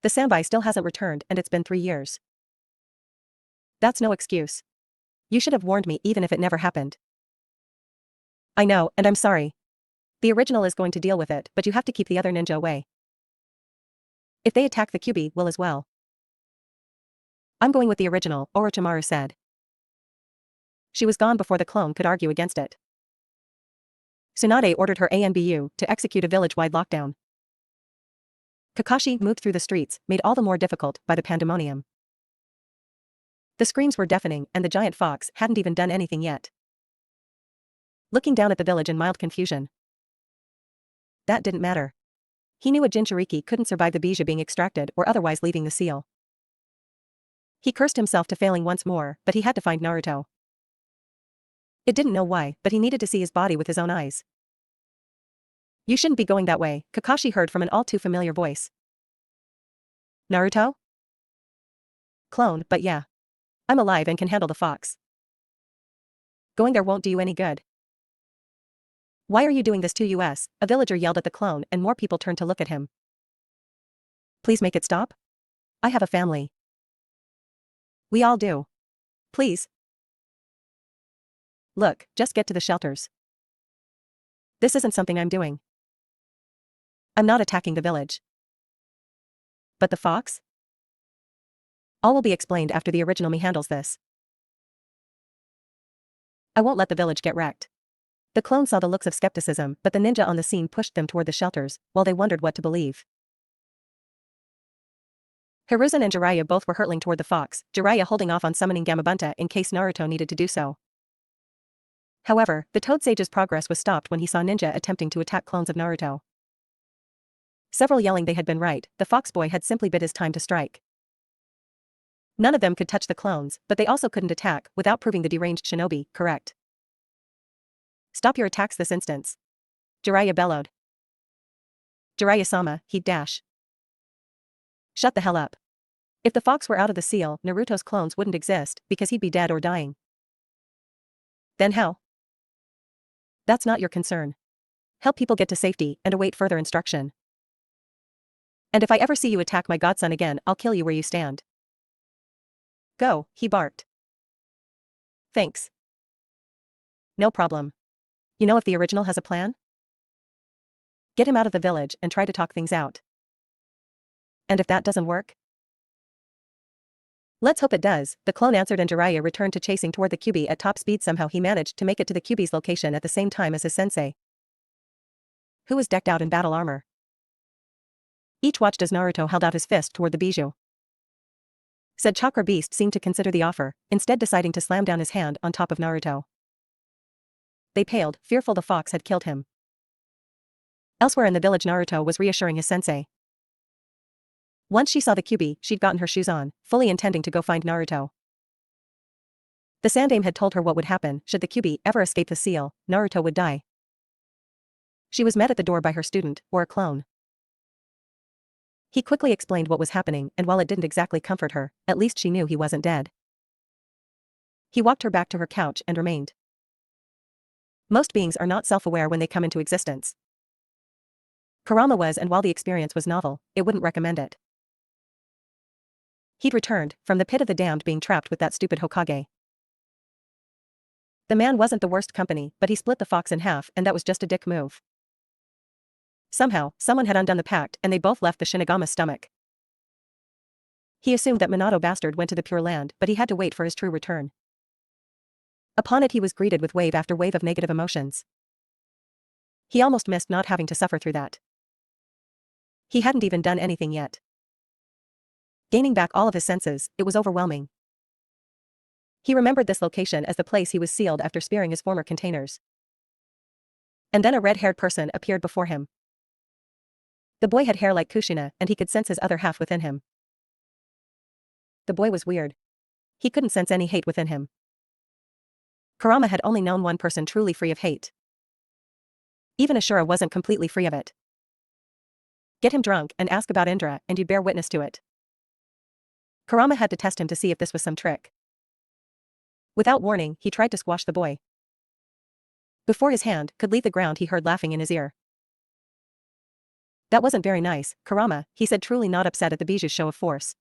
The samurai still hasn't returned and it's been 3 years. That's no excuse. You should have warned me even if it never happened. I know, and I'm sorry. The original is going to deal with it, but you have to keep the other ninja away. If they attack the Kyuubi, we'll as well. I'm going with the original, Orochimaru said. She was gone before the clone could argue against it. Tsunade ordered her ANBU to execute a village-wide lockdown. Kakashi moved through the streets, made all the more difficult by the pandemonium. The screams were deafening and the giant fox hadn't even done anything yet. Looking down at the village in mild confusion. That didn't matter. He knew a Jinchuriki couldn't survive the Bija being extracted or otherwise leaving the seal. He cursed himself to failing once more, but he had to find Naruto. It didn't know why, but he needed to see his body with his own eyes. You shouldn't be going that way, Kakashi heard from an all-too-familiar voice. Naruto? Clone, but yeah. I'm alive and can handle the fox. Going there won't do you any good. Why are you doing this to us? A villager yelled at the clone and more people turned to look at him. Please make it stop? I have a family. We all do. Please. Look, just get to the shelters. This isn't something I'm doing. I'm not attacking the village. But the fox? All will be explained after the original me handles this. I won't let the village get wrecked. The clone saw the looks of skepticism, but the ninja on the scene pushed them toward the shelters, while they wondered what to believe. Hiruzen and Jiraiya both were hurtling toward the fox, Jiraiya holding off on summoning Gamabunta in case Naruto needed to do so. However, the Toad Sage's progress was stopped when he saw ninja attempting to attack clones of Naruto. Several yelling they had been right, the fox boy had simply bid his time to strike. None of them could touch the clones, but they also couldn't attack without proving the deranged shinobi correct. Stop your attacks this instant. Jiraiya bellowed. Jiraiya-sama, he'd dash. Shut the hell up. If the fox were out of the seal, Naruto's clones wouldn't exist, because he'd be dead or dying. Then how? That's not your concern. Help people get to safety and await further instruction. And if I ever see you attack my godson again, I'll kill you where you stand. Go, he barked. Thanks. No problem. You know if the original has a plan? Get him out of the village and try to talk things out. And if that doesn't work? Let's hope it does, the clone answered and Jiraiya returned to chasing toward the Kyuubi at top speed. Somehow he managed to make it to the Kyuubi's location at the same time as his sensei, who was decked out in battle armor. Each watched as Naruto held out his fist toward the Bijou. Said Chakra Beast seemed to consider the offer, instead deciding to slam down his hand on top of Naruto. They paled, fearful the fox had killed him. Elsewhere in the village, Naruto was reassuring his sensei. Once she saw the Kyuubi, she'd gotten her shoes on, fully intending to go find Naruto. The Sandaime had told her what would happen should the Kyuubi ever escape the seal, Naruto would die. She was met at the door by her student, or a clone. He quickly explained what was happening, and while it didn't exactly comfort her, at least she knew he wasn't dead. He walked her back to her couch and remained. Most beings are not self-aware when they come into existence. Kurama was, and while the experience was novel, it wouldn't recommend it. He'd returned from the pit of the damned, being trapped with that stupid Hokage. The man wasn't the worst company, but he split the fox in half, and that was just a dick move. Somehow, someone had undone the pact and they both left the Shinigama's stomach. He assumed that Minato bastard went to the Pure Land, but he had to wait for his true return. Upon it he was greeted with wave after wave of negative emotions. He almost missed not having to suffer through that. He hadn't even done anything yet. Gaining back all of his senses, it was overwhelming. He remembered this location as the place he was sealed after spearing his former containers. And then a red-haired person appeared before him. The boy had hair like Kushina, and he could sense his other half within him. The boy was weird. He couldn't sense any hate within him. Kurama had only known one person truly free of hate. Even Ashura wasn't completely free of it. Get him drunk and ask about Indra, and you'd bear witness to it. Kurama had to test him to see if this was some trick. Without warning, he tried to squash the boy. Before his hand could leave the ground, he heard laughing in his ear. That wasn't very nice, Kurama, he said, truly not upset at the Biju's show of force.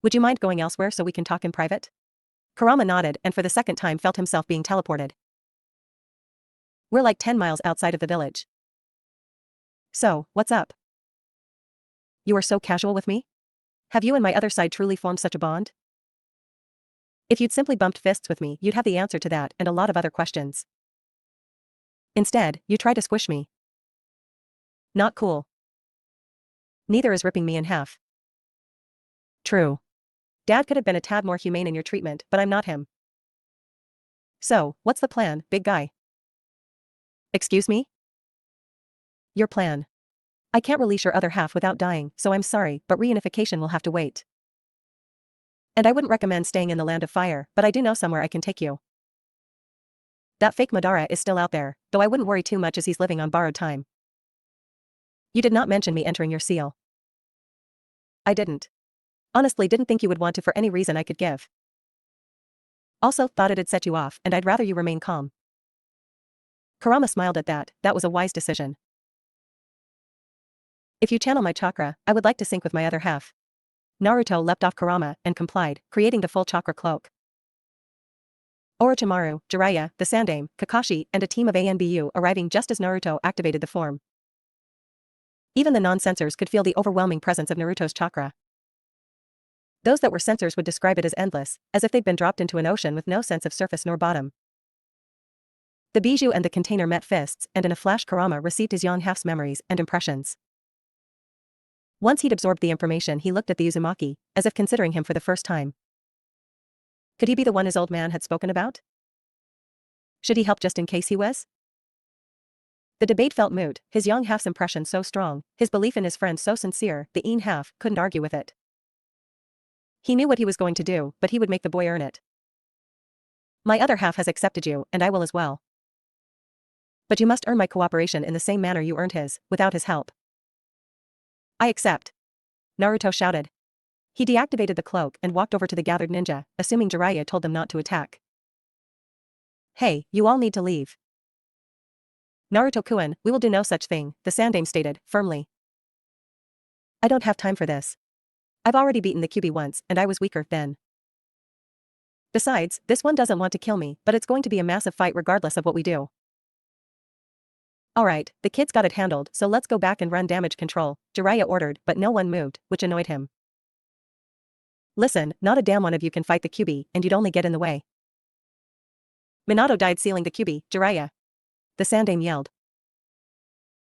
Would you mind going elsewhere so we can talk in private? Kurama nodded and for the second time felt himself being teleported. We're like 10 miles outside of the village. So, what's up? You are so casual with me? Have you and my other side truly formed such a bond? If you'd simply bumped fists with me, you'd have the answer to that and a lot of other questions. Instead, you try to squish me. Not cool. Neither is ripping me in half. True. Dad could have been a tad more humane in your treatment, but I'm not him. So, what's the plan, big guy? Excuse me? Your plan. I can't release your other half without dying, so I'm sorry, but reunification will have to wait. And I wouldn't recommend staying in the land of fire, but I do know somewhere I can take you. That fake Madara is still out there, though I wouldn't worry too much as he's living on borrowed time. You did not mention me entering your seal. I didn't. Honestly, didn't think you would want to for any reason I could give. Also, thought it'd set you off, and I'd rather you remain calm. Kurama smiled at that. That was a wise decision. If you channel my chakra, I would like to sync with my other half. Naruto leapt off Kurama and complied, creating the full chakra cloak. Orochimaru, Jiraiya, the Sandaime, Kakashi, and a team of ANBU arriving just as Naruto activated the form. Even the non-sensors could feel the overwhelming presence of Naruto's chakra. Those that were sensors would describe it as endless, as if they'd been dropped into an ocean with no sense of surface nor bottom. The Biju and the container met fists, and in a flash Kurama received his young half's memories and impressions. Once he'd absorbed the information, he looked at the Uzumaki, as if considering him for the first time. Could he be the one his old man had spoken about? Should he help just in case he was? The debate felt moot, his young half's impression so strong, his belief in his friend so sincere, the een half couldn't argue with it. He knew what he was going to do, but he would make the boy earn it. My other half has accepted you, and I will as well. But you must earn my cooperation in the same manner you earned his, without his help. I accept. Naruto shouted. He deactivated the cloak and walked over to the gathered ninja, assuming Jiraiya told them not to attack. Hey, you all need to leave. Naruto-kun, we will do no such thing, the Sandaime stated, firmly. I don't have time for this. I've already beaten the Kyuubi once, and I was weaker then. Besides, this one doesn't want to kill me, but it's going to be a massive fight regardless of what we do. Alright, the kids got it handled, so let's go back and run damage control, Jiraiya ordered, but no one moved, which annoyed him. Listen, not a damn one of you can fight the Kyuubi, and you'd only get in the way. Minato died sealing the Kyuubi, Jiraiya. The Sandaime yelled.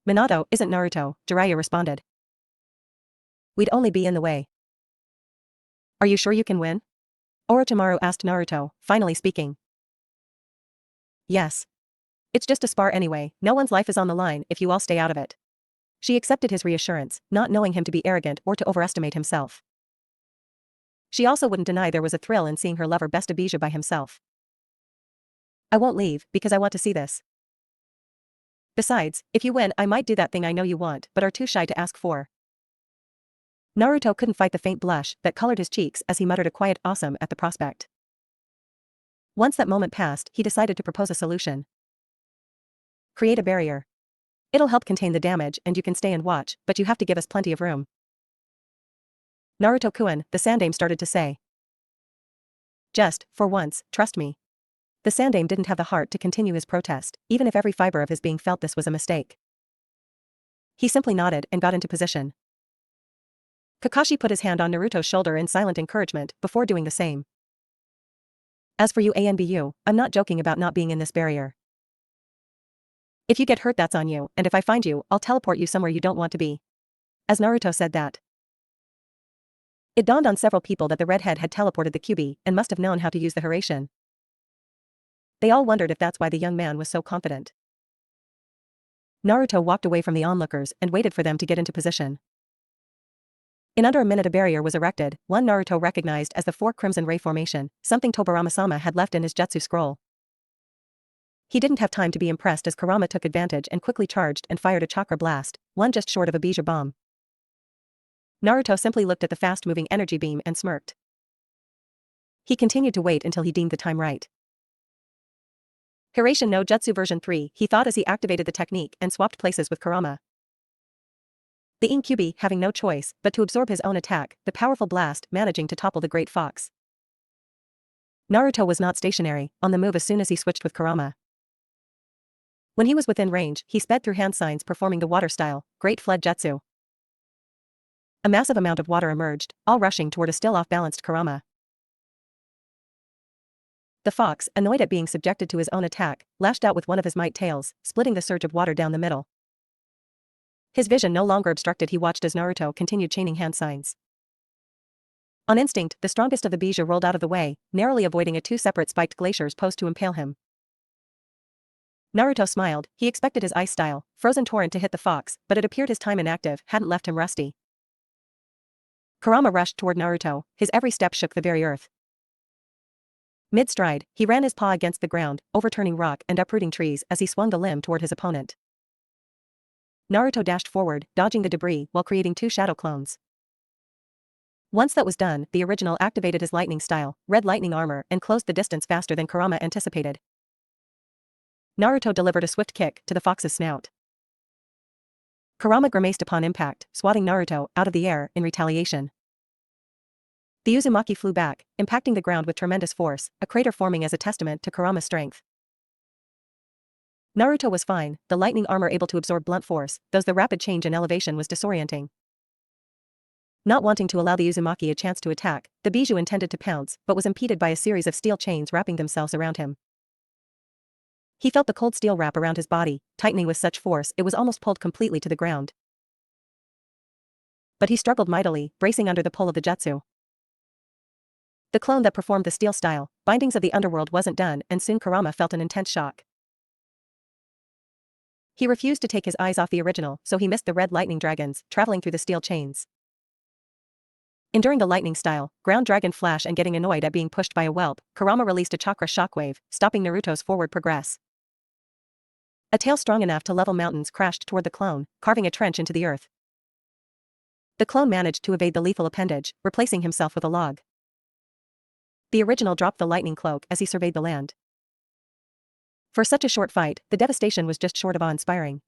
Minato isn't Naruto, Jiraiya responded. We'd only be in the way. Are you sure you can win? Orochimaru asked Naruto, finally speaking. Yes. It's just a spar anyway, no one's life is on the line if you all stay out of it. She accepted his reassurance, not knowing him to be arrogant or to overestimate himself. She also wouldn't deny there was a thrill in seeing her lover best a Biju by himself. I won't leave, because I want to see this. Besides, if you win I might do that thing I know you want but are too shy to ask for. Naruto couldn't fight the faint blush that colored his cheeks as he muttered a quiet awesome at the prospect. Once that moment passed, he decided to propose a solution. Create a barrier. It'll help contain the damage and you can stay and watch, but you have to give us plenty of room. Naruto-kun, the Sandaime started to say. Just, for once, trust me. The Sandaime didn't have the heart to continue his protest, even if every fiber of his being felt this was a mistake. He simply nodded and got into position. Kakashi put his hand on Naruto's shoulder in silent encouragement before doing the same. As for you ANBU, I'm not joking about not being in this barrier. If you get hurt that's on you, and if I find you, I'll teleport you somewhere you don't want to be. As Naruto said that. It dawned on several people that the redhead had teleported the Kyuubi and must have known how to use the Hiruzen. They all wondered if that's why the young man was so confident. Naruto walked away from the onlookers and waited for them to get into position. In under a minute a barrier was erected, one Naruto recognized as the 4 Crimson Ray formation, something Tobirama-sama had left in his jutsu scroll. He didn't have time to be impressed as Kurama took advantage and quickly charged and fired a chakra blast, one just short of a Biju bomb. Naruto simply looked at the fast-moving energy beam and smirked. He continued to wait until he deemed the time right. Hiruzen no Jutsu version 3, he thought as he activated the technique and swapped places with Kurama. The Incubi having no choice but to absorb his own attack, the powerful blast managing to topple the great fox. Naruto was not stationary, on the move as soon as he switched with Kurama. When he was within range, he sped through hand signs performing the water style, Great Flood Jutsu. A massive amount of water emerged, all rushing toward a still off-balanced Kurama. The fox, annoyed at being subjected to his own attack, lashed out with one of his might tails, splitting the surge of water down the middle. His vision no longer obstructed, he watched as Naruto continued chaining hand signs. On instinct, the strongest of the Bijou rolled out of the way, narrowly avoiding a two separate spiked glaciers posed to impale him. Naruto smiled, he expected his ice style, frozen torrent to hit the fox, but it appeared his time inactive hadn't left him rusty. Kurama rushed toward Naruto, his every step shook the very earth. Mid-stride, he ran his paw against the ground, overturning rock and uprooting trees as he swung the limb toward his opponent. Naruto dashed forward, dodging the debris while creating two shadow clones. Once that was done, the original activated his lightning style, red lightning armor, and closed the distance faster than Kurama anticipated. Naruto delivered a swift kick to the fox's snout. Kurama grimaced upon impact, swatting Naruto out of the air in retaliation. The Uzumaki flew back, impacting the ground with tremendous force, a crater forming as a testament to Kurama's strength. Naruto was fine, the lightning armor able to absorb blunt force, though the rapid change in elevation was disorienting. Not wanting to allow the Uzumaki a chance to attack, the Bijou intended to pounce, but was impeded by a series of steel chains wrapping themselves around him. He felt the cold steel wrap around his body, tightening with such force it was almost pulled completely to the ground. But he struggled mightily, bracing under the pull of the jutsu. The clone that performed the steel style, bindings of the underworld wasn't done, and soon Kurama felt an intense shock. He refused to take his eyes off the original, so he missed the red lightning dragons, traveling through the steel chains. Enduring the lightning style, ground dragon flash and getting annoyed at being pushed by a whelp, Kurama released a chakra shockwave, stopping Naruto's forward progress. A tail strong enough to level mountains crashed toward the clone, carving a trench into the earth. The clone managed to evade the lethal appendage, replacing himself with a log. The original dropped the lightning cloak as he surveyed the land. For such a short fight, the devastation was just short of awe-inspiring.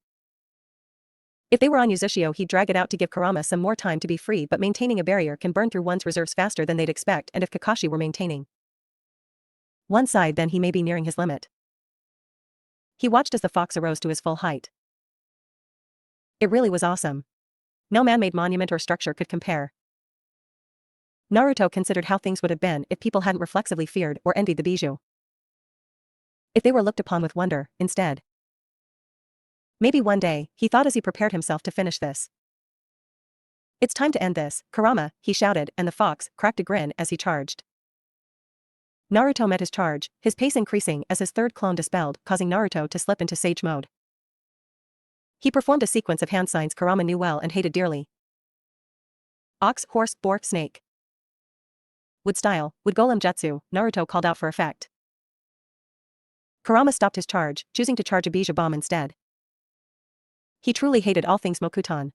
If they were on Uzushio, he'd drag it out to give Kurama some more time to be free, but maintaining a barrier can burn through one's reserves faster than they'd expect, and if Kakashi were maintaining one side, then he may be nearing his limit. He watched as the fox arose to his full height. It really was awesome. No man-made monument or structure could compare. Naruto considered how things would have been if people hadn't reflexively feared or envied the Bijou. If they were looked upon with wonder, instead. Maybe one day, he thought as he prepared himself to finish this. It's time to end this, Kurama, he shouted, and the fox cracked a grin as he charged. Naruto met his charge, his pace increasing as his third clone dispelled, causing Naruto to slip into sage mode. He performed a sequence of hand signs Kurama knew well and hated dearly. Ox, horse, boar, snake. Wood style, wood golem jutsu, Naruto called out for effect. Kurama stopped his charge, choosing to charge a Bijou bomb instead. He truly hated all things Mokuton.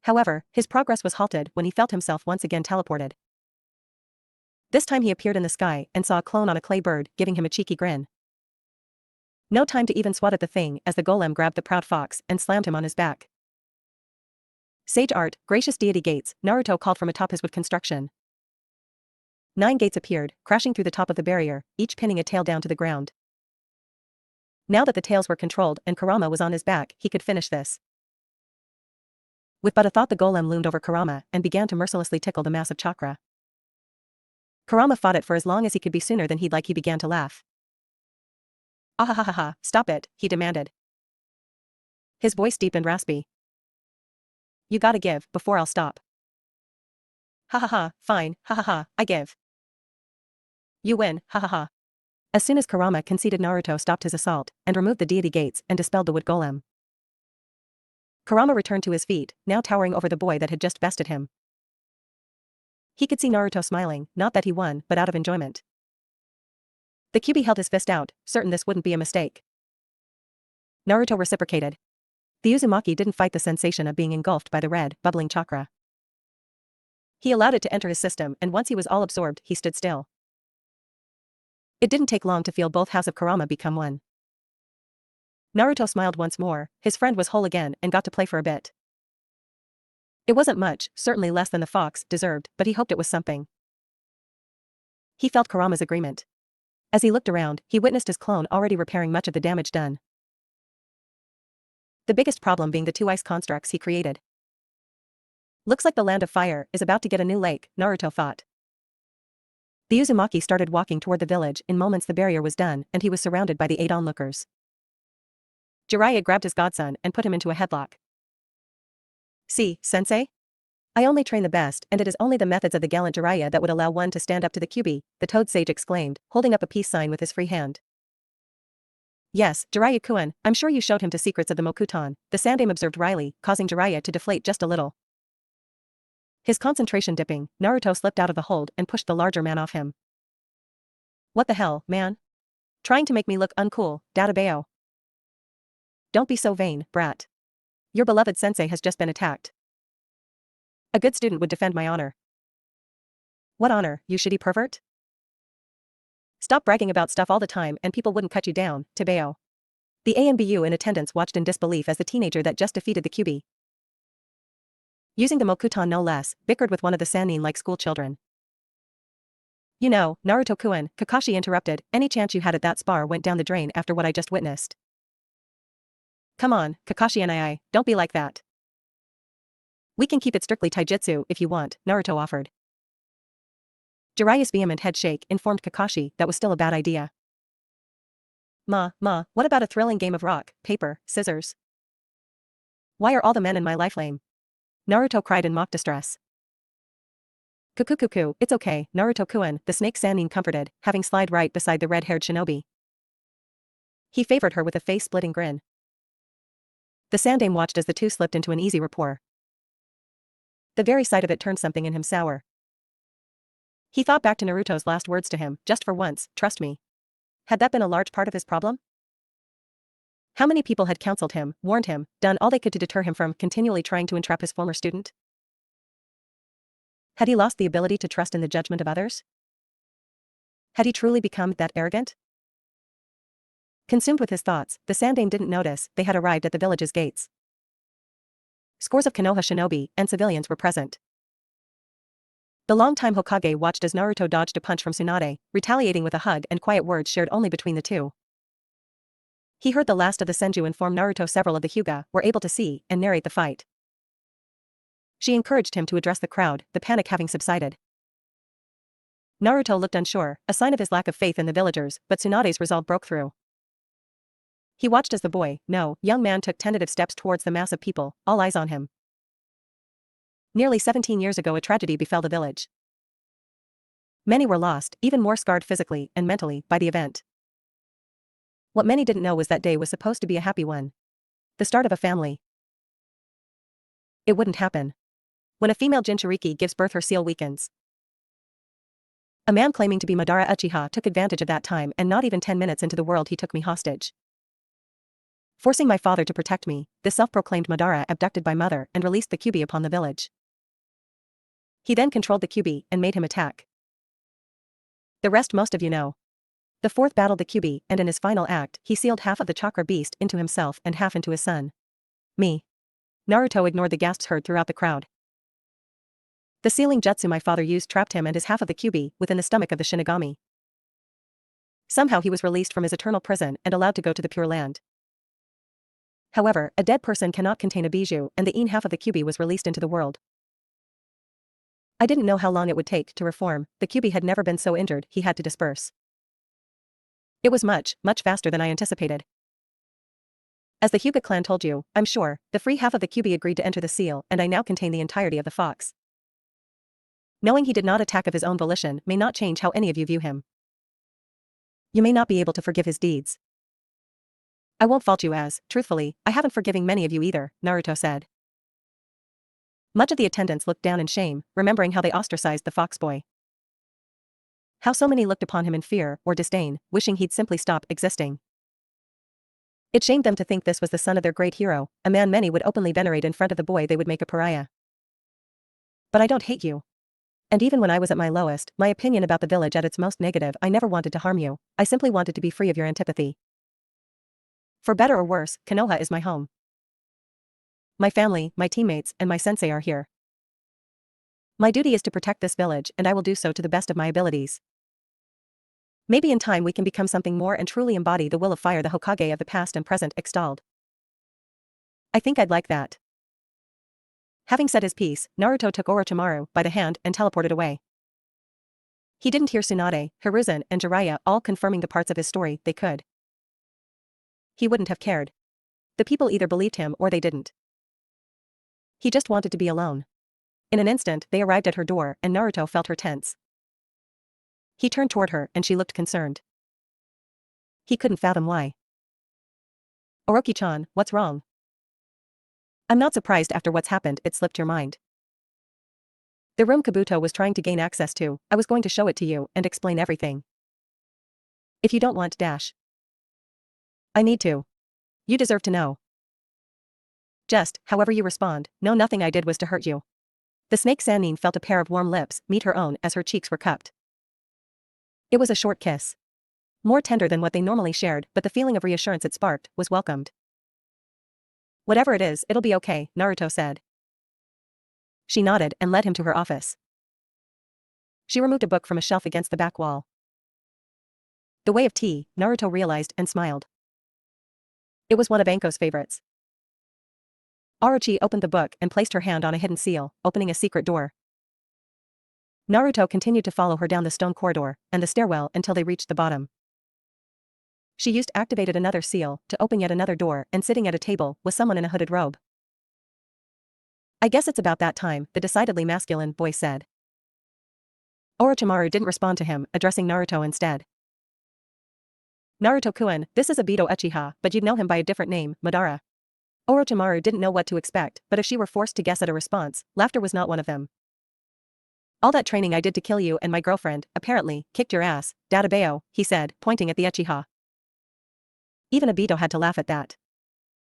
However, his progress was halted when he felt himself once again teleported. This time he appeared in the sky and saw a clone on a clay bird, giving him a cheeky grin. No time to even swat at the thing as the golem grabbed the proud fox and slammed him on his back. Sage art, gracious deity gates, Naruto called from atop his wood construction. 9 gates appeared, crashing through the top of the barrier, each pinning a tail down to the ground. Now that the tails were controlled and Kurama was on his back, he could finish this. With but a thought, the golem loomed over Kurama and began to mercilessly tickle the massive chakra. Kurama fought it for as long as he could be. Sooner than he'd like, he began to laugh. "Ahahaha, stop it," he demanded. His voice deep and raspy. "You gotta give, before I'll stop." "Ha ha ha, fine, ha ha ha, I give." "You win, ha ha ha." As soon as Kurama conceded, Naruto stopped his assault and removed the deity gates and dispelled the wood golem. Kurama returned to his feet, now towering over the boy that had just bested him. He could see Naruto smiling, not that he won, but out of enjoyment. The Kyuubi held his fist out, certain this wouldn't be a mistake. Naruto reciprocated. The Uzumaki didn't fight the sensation of being engulfed by the red, bubbling chakra. He allowed it to enter his system, and once he was all absorbed, he stood still. It didn't take long to feel both halves of Kurama become one. Naruto smiled once more, his friend was whole again and got to play for a bit. It wasn't much, certainly less than the fox deserved, but he hoped it was something. He felt Kurama's agreement. As he looked around, he witnessed his clone already repairing much of the damage done. The biggest problem being the two ice constructs he created. Looks like the land of fire is about to get a new lake, Naruto thought. The Uzumaki started walking toward the village. In moments the barrier was done, and he was surrounded by the 8 onlookers. Jiraiya grabbed his godson and put him into a headlock. See, sensei? I only train the best, and it is only the methods of the gallant Jiraiya that would allow one to stand up to the Kyuubi, the Toad Sage exclaimed, holding up a peace sign with his free hand. Yes, Jiraiya-kun, I'm sure you showed him to secrets of the Mokuton, the Sandaime observed wryly, causing Jiraiya to deflate just a little. His concentration dipping, Naruto slipped out of the hold and pushed the larger man off him. What the hell, man? Trying to make me look uncool, Databeo. Don't be so vain, brat. Your beloved sensei has just been attacked. A good student would defend my honor. What honor, you shitty pervert? Stop bragging about stuff all the time and people wouldn't cut you down, Tabeo. The ANBU in attendance watched in disbelief as the teenager that just defeated the Kyuubi, using the Mokuton no less, bickered with one of the Sannin like school children. You know, Naruto-kun, Kakashi interrupted, any chance you had at that spar went down the drain after what I just witnessed. Come on, Kakashi and I, don't be like that. We can keep it strictly taijutsu if you want, Naruto offered. Jiraiya's vehement head shake informed Kakashi that was still a bad idea. What about a thrilling game of rock, paper, scissors? Why are all the men in my life lame? Naruto cried in mock distress. Kukukuku, it's okay, Naruto-kun, the snake Sannin comforted, having slid right beside the red-haired shinobi. He favored her with a face-splitting grin. The Sandaime watched as the two slipped into an easy rapport. The very sight of it turned something in him sour. He thought back to Naruto's last words to him, just for once, trust me. Had that been a large part of his problem? How many people had counseled him, warned him, done all they could to deter him from continually trying to entrap his former student? Had he lost the ability to trust in the judgment of others? Had he truly become that arrogant? Consumed with his thoughts, the Sandaime didn't notice they had arrived at the village's gates. Scores of Konoha shinobi and civilians were present. The longtime Hokage watched as Naruto dodged a punch from Tsunade, retaliating with a hug and quiet words shared only between the two. He heard the last of the Senju inform Naruto several of the Hyuga were able to see and narrate the fight. She encouraged him to address the crowd, the panic having subsided. Naruto looked unsure, a sign of his lack of faith in the villagers, but Tsunade's resolve broke through. He watched as the young man took tentative steps towards the mass of people, all eyes on him. Nearly 17 years ago a tragedy befell the village. Many were lost, even more scarred physically and mentally, by the event. What many didn't know was that day was supposed to be a happy one. The start of a family. It wouldn't happen. When a female Jinchuriki gives birth her seal weakens. A man claiming to be Madara Uchiha took advantage of that time and not even 10 minutes into the world he took me hostage. Forcing my father to protect me, this self-proclaimed Madara abducted by mother and released the Kyuubi upon the village. He then controlled the Kyuubi and made him attack. The rest most of you know. The fourth battled the Kyuubi and in his final act he sealed half of the chakra beast into himself and half into his son. Me. Naruto ignored the gasps heard throughout the crowd. The sealing jutsu my father used trapped him and his half of the Kyuubi within the stomach of the Shinigami. Somehow he was released from his eternal prison and allowed to go to the Pure Land. However, a dead person cannot contain a bijou and the half of the Kyuubi was released into the world. I didn't know how long it would take to reform, the Kyuubi had never been so injured he had to disperse. It was much faster than I anticipated. As the Hyuga clan told you, I'm sure, the free half of the Kyuubi agreed to enter the seal and I now contain the entirety of the fox. Knowing he did not attack of his own volition may not change how any of you view him. You may not be able to forgive his deeds. I won't fault you as, truthfully, I haven't forgiven many of you either, Naruto said. Much of the attendants looked down in shame, remembering how they ostracized the fox boy. How so many looked upon him in fear or disdain, wishing he'd simply stop existing. It shamed them to think this was the son of their great hero, a man many would openly venerate in front of the boy they would make a pariah. But I don't hate you. And even when I was at my lowest, my opinion about the village at its most negative, I never wanted to harm you. I simply wanted to be free of your antipathy. For better or worse, Konoha is my home. My family, my teammates, and my sensei are here. My duty is to protect this village, and I will do so to the best of my abilities. Maybe in time we can become something more and truly embody the will of fire the Hokage of the past and present extolled. I think I'd like that. Having said his piece, Naruto took Orochimaru by the hand and teleported away. He didn't hear Tsunade, Hiruzen, and Jiraiya all confirming the parts of his story they could. He wouldn't have cared. The people either believed him or they didn't. He just wanted to be alone. In an instant, they arrived at her door, and Naruto felt her tense. He turned toward her, and she looked concerned. He couldn't fathom why. Oroki-chan, what's wrong? I'm not surprised after what's happened, it slipped your mind. The room Kabuto was trying to gain access to, I was going to show it to you and explain everything. If you don't want dash. I need to. You deserve to know. Just, however you respond, know nothing I did was to hurt you. The snake Sannin felt a pair of warm lips meet her own as her cheeks were cupped. It was a short kiss. More tender than what they normally shared, but the feeling of reassurance it sparked was welcomed. Whatever it is, it'll be okay, Naruto said. She nodded and led him to her office. She removed a book from a shelf against the back wall. The Way of Tea, Naruto realized and smiled. It was one of Anko's favorites. Orochi opened the book and placed her hand on a hidden seal, opening a secret door. Naruto continued to follow her down the stone corridor and the stairwell until they reached the bottom. She activated another seal to open yet another door, and sitting at a table was someone in a hooded robe. I guess it's about that time, the decidedly masculine voice said. Orochimaru didn't respond to him, addressing Naruto instead. Naruto-kun, this is Obito Uchiha, but you'd know him by a different name, Madara. Orochimaru didn't know what to expect, but if she were forced to guess at a response, laughter was not one of them. All that training I did to kill you and my girlfriend, apparently, kicked your ass, Databeo, he said, pointing at the Uchiha. Even Obito had to laugh at that.